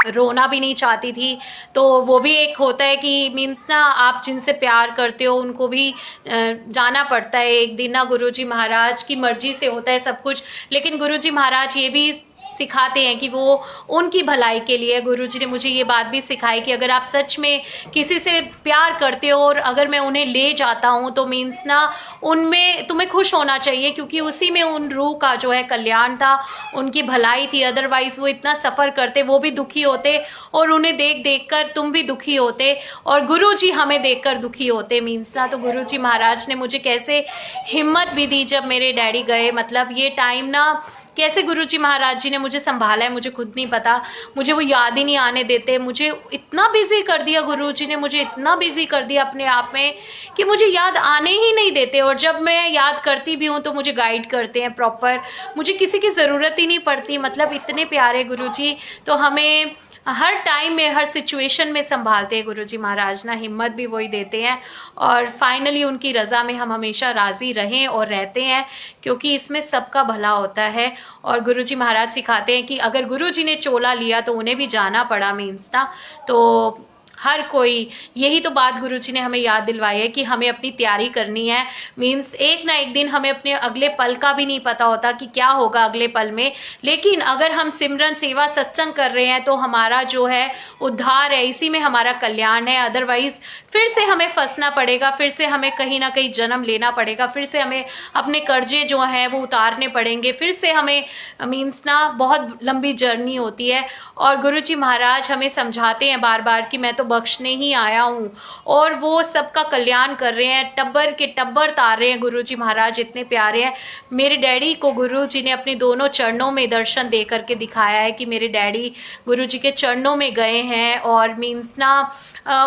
रोना भी नहीं चाहती थी। तो वो भी एक होता है कि मीन्स ना आप जिनसे प्यार करते हो उनको भी जाना पड़ता है एक दिन ना। गुरुजी महाराज की मर्जी से होता है सब कुछ, लेकिन गुरुजी महाराज ये भी सिखाते हैं कि वो उनकी भलाई के लिए। गुरुजी ने मुझे ये बात भी सिखाई कि अगर आप सच में किसी से प्यार करते हो और अगर मैं उन्हें ले जाता हूँ तो मीन्स ना उनमें तुम्हें खुश होना चाहिए, क्योंकि उसी में उन रूह का जो है कल्याण था, उनकी भलाई थी। अदरवाइज़ वो इतना सफ़र करते, वो भी दुखी होते और उन्हें देख देख कर तुम भी दुखी होते और गुरुजी हमें देख कर दुखी होते मीन्स ना। तो गुरुजी महाराज ने मुझे कैसे हिम्मत भी दी जब मेरे डैडी गए, मतलब ये टाइम ना कैसे गुरुजी महाराज जी ने मुझे संभाला है मुझे खुद नहीं पता। मुझे वो याद ही नहीं आने देते, मुझे इतना बिजी कर दिया गुरुजी ने, मुझे इतना बिजी कर दिया अपने आप में कि मुझे याद आने ही नहीं देते। और जब मैं याद करती भी हूँ तो मुझे गाइड करते हैं प्रॉपर, मुझे किसी की ज़रूरत ही नहीं पड़ती। मतलब इतने प्यारे गुरुजी, तो हमें हर टाइम में हर सिचुएशन में संभालते हैं गुरुजी महाराज ना, हिम्मत भी वही देते हैं। और फाइनली उनकी रज़ा में हम हमेशा राज़ी रहें और रहते हैं, क्योंकि इसमें सबका भला होता है। और गुरुजी महाराज सिखाते हैं कि अगर गुरुजी ने चोला लिया तो उन्हें भी जाना पड़ा मीन्स ना। तो हर कोई, यही तो बात गुरुजी ने हमें याद दिलवाई है कि हमें अपनी तैयारी करनी है। मीन्स एक ना एक दिन हमें अपने अगले पल का भी नहीं पता होता कि क्या होगा अगले पल में, लेकिन अगर हम सिमरन सेवा सत्संग कर रहे हैं तो हमारा जो है उद्धार है, इसी में हमारा कल्याण है। अदरवाइज़ फिर से हमें फंसना पड़ेगा, फिर से हमें कहीं ना कहीं जन्म लेना पड़ेगा, फिर से हमें अपने कर्जे जो हैं वो उतारने पड़ेंगे, फिर से हमें मीन्स ना बहुत लंबी जर्नी होती है। और गुरुजी महाराज हमें समझाते हैं बार बार कि मैं तो बख्शने ही आया हूँ, और वो सबका कल्याण कर रहे हैं, टब्बर के टब्बर तार रहे हैं। गुरुजी महाराज इतने प्यारे हैं। मेरे डैडी को गुरुजी ने अपने दोनों चरणों में दर्शन दे करके दिखाया है कि मेरे डैडी गुरुजी के चरणों में गए हैं। और मीन्स ना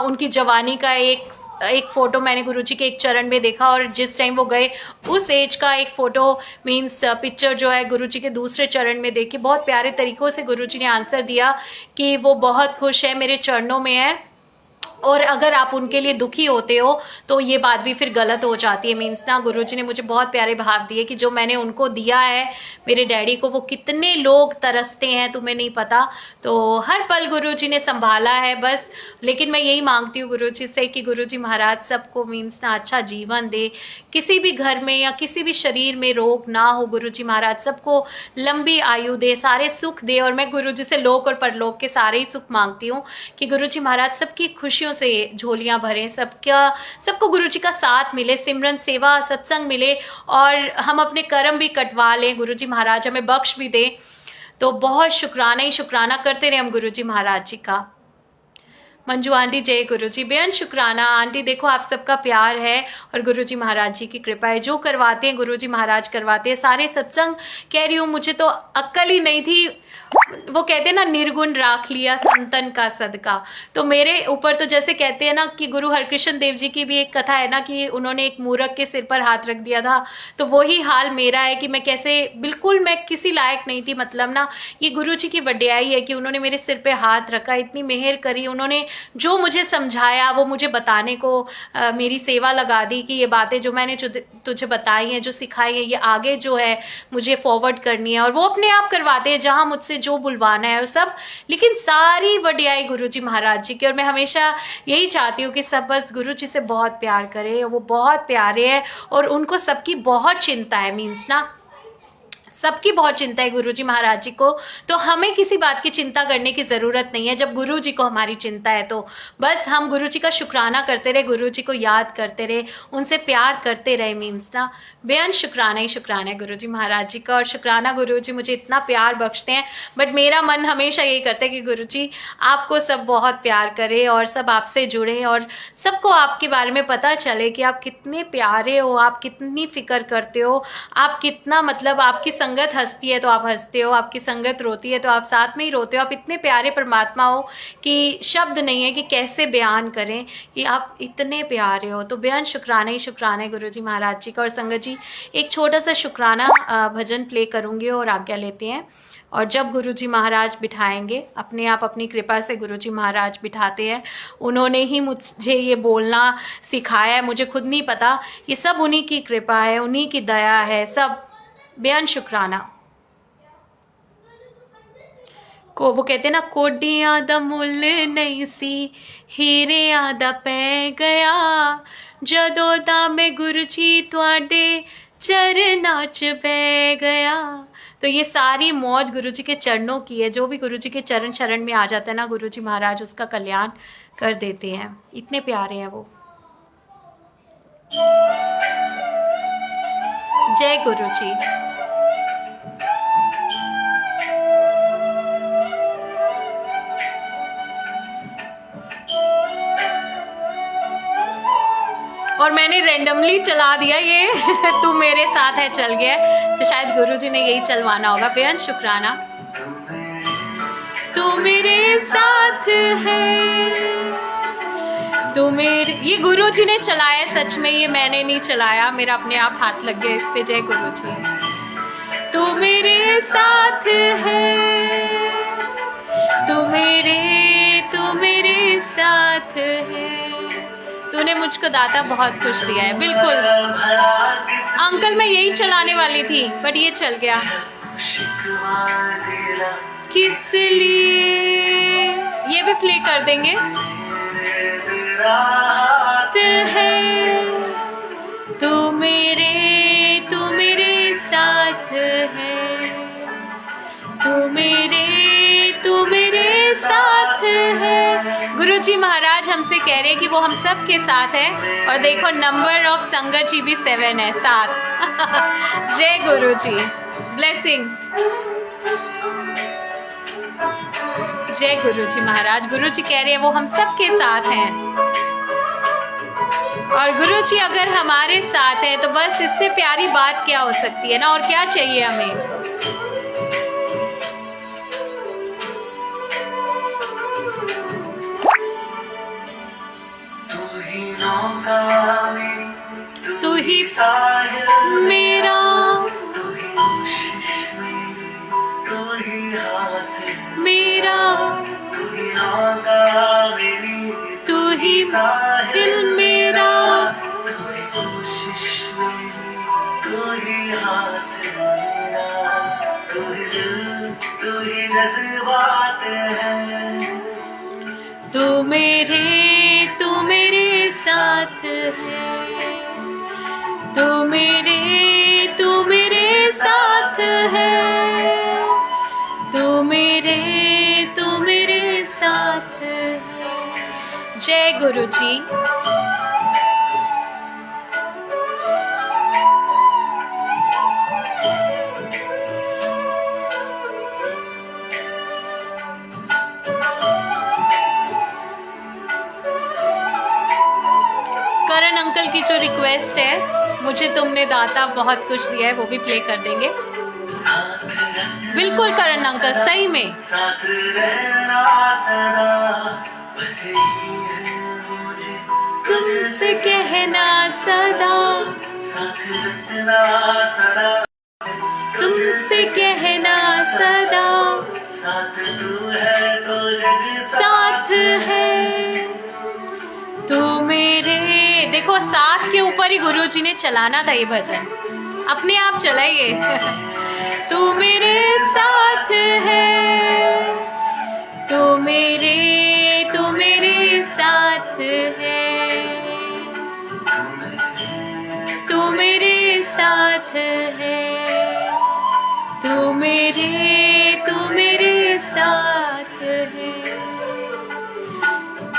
उनकी जवानी का एक फ़ोटो मैंने गुरुजी के एक चरण में देखा, और जिस टाइम वो गए उस एज का एक फ़ोटो मीन्स पिक्चर जो है गुरुजी के दूसरे चरण में देखी। बहुत प्यारे तरीक़ों से गुरुजी ने आंसर दिया कि वो बहुत खुश है, मेरे चरणों में है। और अगर आप उनके लिए दुखी होते हो तो ये बात भी फिर गलत हो जाती है मीन्स ना। गुरुजी ने मुझे बहुत प्यारे भाव दिए कि जो मैंने उनको दिया है मेरे डैडी को, वो कितने लोग तरसते हैं तुम्हें नहीं पता। तो हर पल गुरुजी ने संभाला है बस। लेकिन मैं यही मांगती हूँ गुरुजी से कि गुरुजी महाराज सबको मीन्स ना अच्छा जीवन दे, किसी भी घर में या किसी भी शरीर में रोग ना हो। गुरुजी महाराज सबको लंबी आयु दे, सारे सुख दे। और मैं गुरुजी से लोक और परलोक के सारे ही सुख मांगती हूँ कि गुरुजी महाराज सबकी खुशियों से झोलियां भरें, सबको गुरुजी का साथ मिले, सिमरन सेवा सत्संग मिले, और हम अपने कर्म भी कटवा लें, गुरुजी महाराज हमें बख्श भी दें। तो बहुत शुक्राना ही शुक्राना करते रहे हम गुरुजी महाराज जी का। मंजू आंटी जय गुरुजी, बेअन शुक्राना आंटी। देखो आप सबका प्यार है और गुरुजी महाराज जी की कृपा है, जो करवाते हैं गुरुजी महाराज करवाते हैं। सारे सत्संग कह रही हूँ, मुझे तो अक्ल ही नहीं थी। वो कहते हैं ना, निर्गुण राख लिया संतन का सदका। तो मेरे ऊपर तो जैसे कहते हैं ना कि गुरु हरकृष्ण देव जी की भी एक कथा है ना कि उन्होंने एक मूर्ख के सिर पर हाथ रख दिया था, तो वही हाल मेरा है कि मैं कैसे बिल्कुल मैं किसी लायक नहीं थी। मतलब ना ये गुरु जी की वड्याई है कि उन्होंने मेरे सिर पे हाथ रखा, इतनी मेहर करी, उन्होंने जो मुझे समझाया वो मुझे बताने को मेरी सेवा लगा दी कि ये बातें जो मैंने तुझे बताई हैं, जो सिखाई है, ये आगे जो है मुझे फॉरवर्ड करनी है। और वो अपने आप करवाते हैं जहाँ मुझसे जो बुलवाना है और सब। लेकिन सारी वड्याई गुरुजी महाराज जी की। और मैं हमेशा यही चाहती हूँ कि सब बस गुरुजी से बहुत प्यार करें। वो बहुत प्यारे हैं और उनको सबकी बहुत चिंता है मीन्स ना, सबकी बहुत चिंता है गुरुजी महाराज जी को। तो हमें किसी बात की चिंता करने की ज़रूरत नहीं है। जब गुरुजी को हमारी चिंता है तो बस हम गुरुजी का शुक्राना करते रहे, गुरुजी को याद करते रहे, उनसे प्यार करते रहे मीन्स ना। बेअन शुक्राना ही शुक्राना है गुरुजी महाराज जी का। और शुक्राना गुरुजी मुझे इतना प्यार बख्शते हैं, बट मेरा मन हमेशा यही करता है कि गुरुजी आपको सब बहुत प्यार करे और सब आपसे जुड़े और सबको आपके बारे में पता चले कि आप कितने प्यारे हो, आप कितनी फ़िक्र करते हो, आप कितना मतलब आपकी संगत हंसती है तो आप हंसते हो, आपकी संगत रोती है तो आप साथ में ही रोते हो। आप इतने प्यारे परमात्मा हो कि शब्द नहीं है कि कैसे बयान करें कि आप इतने प्यारे हो। तो बेअन शुक्राना ही शुक्राना है गुरुजी महाराज जी का। और संगत जी एक छोटा सा शुक्राना भजन प्ले करूँगी और आज्ञा लेते हैं। और जब गुरुजी महाराज बिठाएंगे, अपने आप अपनी कृपा से गुरुजी महाराज बिठाते हैं, उन्होंने ही मुझे ये बोलना सिखाया है, मुझे खुद नहीं पता, ये सब उन्हीं की कृपा है, उन्हीं की दया है, सब बेअन शुक्राना। को वो कहते ना, कोडियां दा मुल नहीं सी हीरियां दा पै गया, जदों दा मैं गुरु जी तुहाडे चरनां च बह गया। तो ये सारी मौज गुरुजी के चरणों की है। जो भी गुरुजी के चरण शरण में आ जाता है ना, गुरुजी महाराज उसका कल्याण कर देते हैं। इतने प्यारे हैं वो। जय गुरुजी। और मैंने रैंडमली चला दिया ये तू मेरे साथ है चल गया, तो शायद गुरुजी ने यही चलवाना होगा। बेहद शुक्राना। तू मेरे साथ है, तू मेरे, ये गुरुजी ने चलाया सच में, ये मैंने नहीं चलाया, मेरा अपने आप हाथ लग गया इस पे। जय गुरुजी। तू मेरे साथ है, तू मेरे साथ है। तूने मुझको दाता बहुत कुछ दिया है। बिल्कुल अंकल, मैं यही चलाने वाली थी बट ये चल गया। किस लिए, ये भी प्ले कर देंगे। है तू मेरे साथ है, तू मेरे साथ है। गुरुजी महाराज हमसे कह रहे हैं कि वो हम सब के साथ है। और देखो नंबर ऑफ संगत जी भी 7 है, 7। जय गुरुजी, ब्लेसिंग्स। जय गुरुजी महाराज। गुरुजी कह रहे हैं वो हम सब के साथ हैं, और गुरुजी अगर हमारे साथ है तो बस इससे प्यारी बात क्या हो सकती है ना। और क्या चाहिए हमें। तू ही साहिल मेरा, तू ही कोशिश मेरी, तू ही हासिल मेरा, तू ही नौका मेरी, तू ही साहिल मेरा, तू ही कोशिश मेरी, तू ही हासिल मेरा, तू ही दिल, तू ही जज्बात है। तू मेरे साथ है, तू मेरे साथ है, तू मेरे साथ है। जय गुरुजी। करण अंकल की जो रिक्वेस्ट है, मुझे तुमने दाता बहुत कुछ दिया है, वो भी प्ले कर देंगे। बिल्कुल करण अंकल, सही में। साथ रहना सदा, बस यही है मुझे तुमसे कहना सदा, साथ रहना सदा, तुमसे कहना सदा, साथ तू है तो जग साथ है तू मेरे। देखो साथ के ऊपर ही गुरुजी ने चलाना था ये भजन, अपने आप चलाइए। तू मेरे साथ है, तू मेरे साथ है, तू मेरे साथ है, तू मेरे साथ है।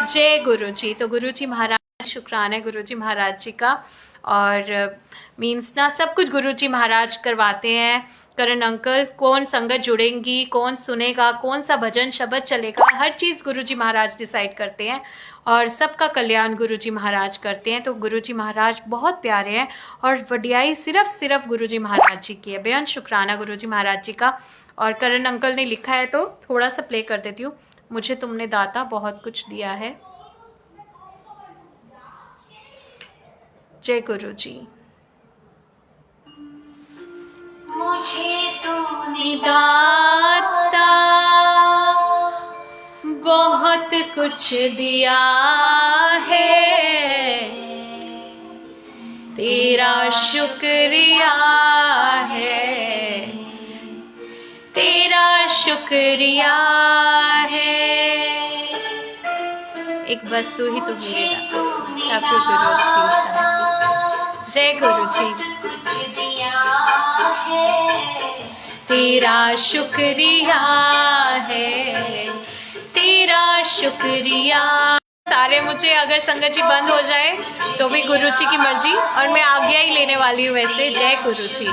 जय गुरुजी। तो गुरुजी महाराज शुक्राना है गुरुजी महाराज जी का। और मीन्स ना सब कुछ गुरुजी महाराज करवाते हैं। करण अंकल, कौन संगत जुड़ेंगी, कौन सुनेगा, कौन सा भजन शब्द चलेगा, हर चीज़ गुरुजी महाराज डिसाइड करते हैं और सबका कल्याण गुरुजी महाराज करते हैं। तो गुरुजी महाराज बहुत प्यारे हैं और वडियाई सिर्फ गुरुजी महाराज जी की है। बेहद शुक्राना गुरुजी महाराज जी का। और करण अंकल ने लिखा है तो थोड़ा सा प्ले कर देती हूँ। मुझे तुमने दाता बहुत कुछ दिया है। जय गुरुजी। मुझे तूने दाता बहुत कुछ दिया है, तेरा शुक्रिया है, तेरा शुक्रिया है। एक बस तू ही तू मेरे दाता। गुरुजी। जय गुरुजी। कुछ दिया है, तेरा शुक्रिया है, तेरा शुक्रिया। सारे मुझे अगर संगत जी बंद हो जाए तो भी गुरु जी की मर्जी, और मैं आज्ञा ही लेने वाली हूँ वैसे। जय गुरु जी।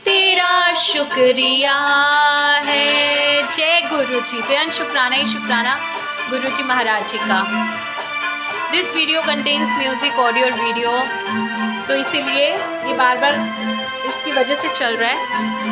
तेरा शुक्रिया है, जय गुरु जी। बेअंत शुक्राना ही शुक्राना गुरु जी महाराज जी का। This video contains music, audio और वीडियो, तो इसीलिए ये बार बार इसकी वजह से चल रहा है।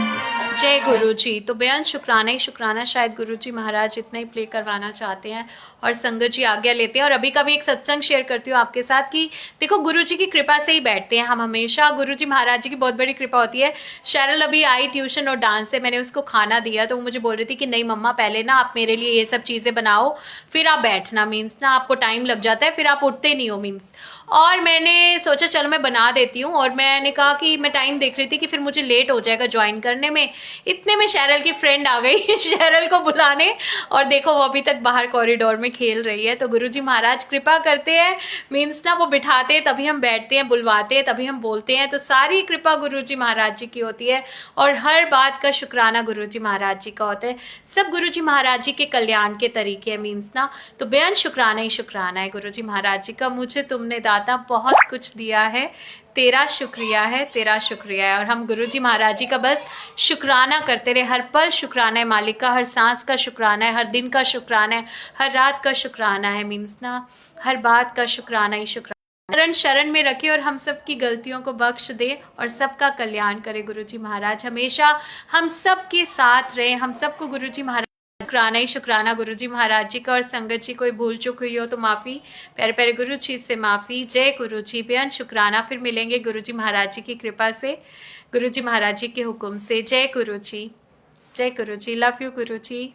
जय गुरु जी। तो बेअंत शुक्राना ही शुक्राना, शायद गुरु जी महाराज इतना ही प्ले करवाना चाहते हैं और संगत जी आज्ञा लेते हैं। और अभी का भी एक सत्संग शेयर करती हूँ आपके साथ कि देखो गुरु जी की कृपा से ही बैठते हैं हम हमेशा। गुरु जी महाराज जी की बहुत बड़ी कृपा होती है। शैरल अभी आई ट्यूशन और डांस से, मैंने उसको खाना दिया तो वो मुझे बोल रही थी कि नहीं मम्मा पहले ना आप मेरे लिए ये सब चीज़ें बनाओ फिर आप बैठना, मीन्स ना आपको टाइम लग जाता है फिर आप उठते नहीं हो मीन्स। और मैंने सोचा चलो मैं बना देती हूँ, और मैंने कहा कि मैं टाइम देख रही थी कि फिर मुझे लेट हो जाएगा ज्वाइन करने में। इतने में शैरल की फ्रेंड आ गई शैरल को बुलाने, और देखो वो अभी तक बाहर कॉरिडोर में खेल रही है। तो गुरुजी महाराज कृपा करते हैं, मीन्स ना वो बिठाते हैं तभी हम बैठते हैं, बुलवाते हैं तभी हम बोलते हैं। तो सारी कृपा गुरुजी महाराज जी की होती है और हर बात का शुक्राना गुरुजी महाराज जी का होता है। सब गुरुजी महाराज जी के कल्याण के तरीके हैं मीन्स ना। तो बेअंत शुक्राना ही शुक्राना है गुरुजी महाराज जी का। मुझे तुमने दाता बहुत कुछ दिया है, तेरा शुक्रिया है, तेरा शुक्रिया है। और हम गुरुजी महाराज जी का बस शुक्राना करते रहे। हर पल शुक्राना है मालिक का, हर सांस का शुक्राना है, हर दिन का शुक्राना है, हर रात का शुक्राना है मीन्स ना, हर बात का शुक्राना ही शुक्राना। शरण में रखे और हम सब की गलतियों को बख्श दे और सबका कल्याण करे गुरुजी महाराज। हमेशा हम सब के साथ रहे, हम सबको गुरुजी महाराज शुक्राना ही शुक्राना गुरुजी महाराज जी का। और संगत जी कोई भूल चूक हुई हो तो माफ़ी, प्यारे प्यारे गुरु जी से माफ़ी। जय गुरु जी। बेअंत शुक्राना। फिर मिलेंगे गुरुजी महाराज जी की कृपा से, गुरुजी महाराज जी के हुक्म से। जय गुरु जी, जय गुरु जी। Love you Guru ji.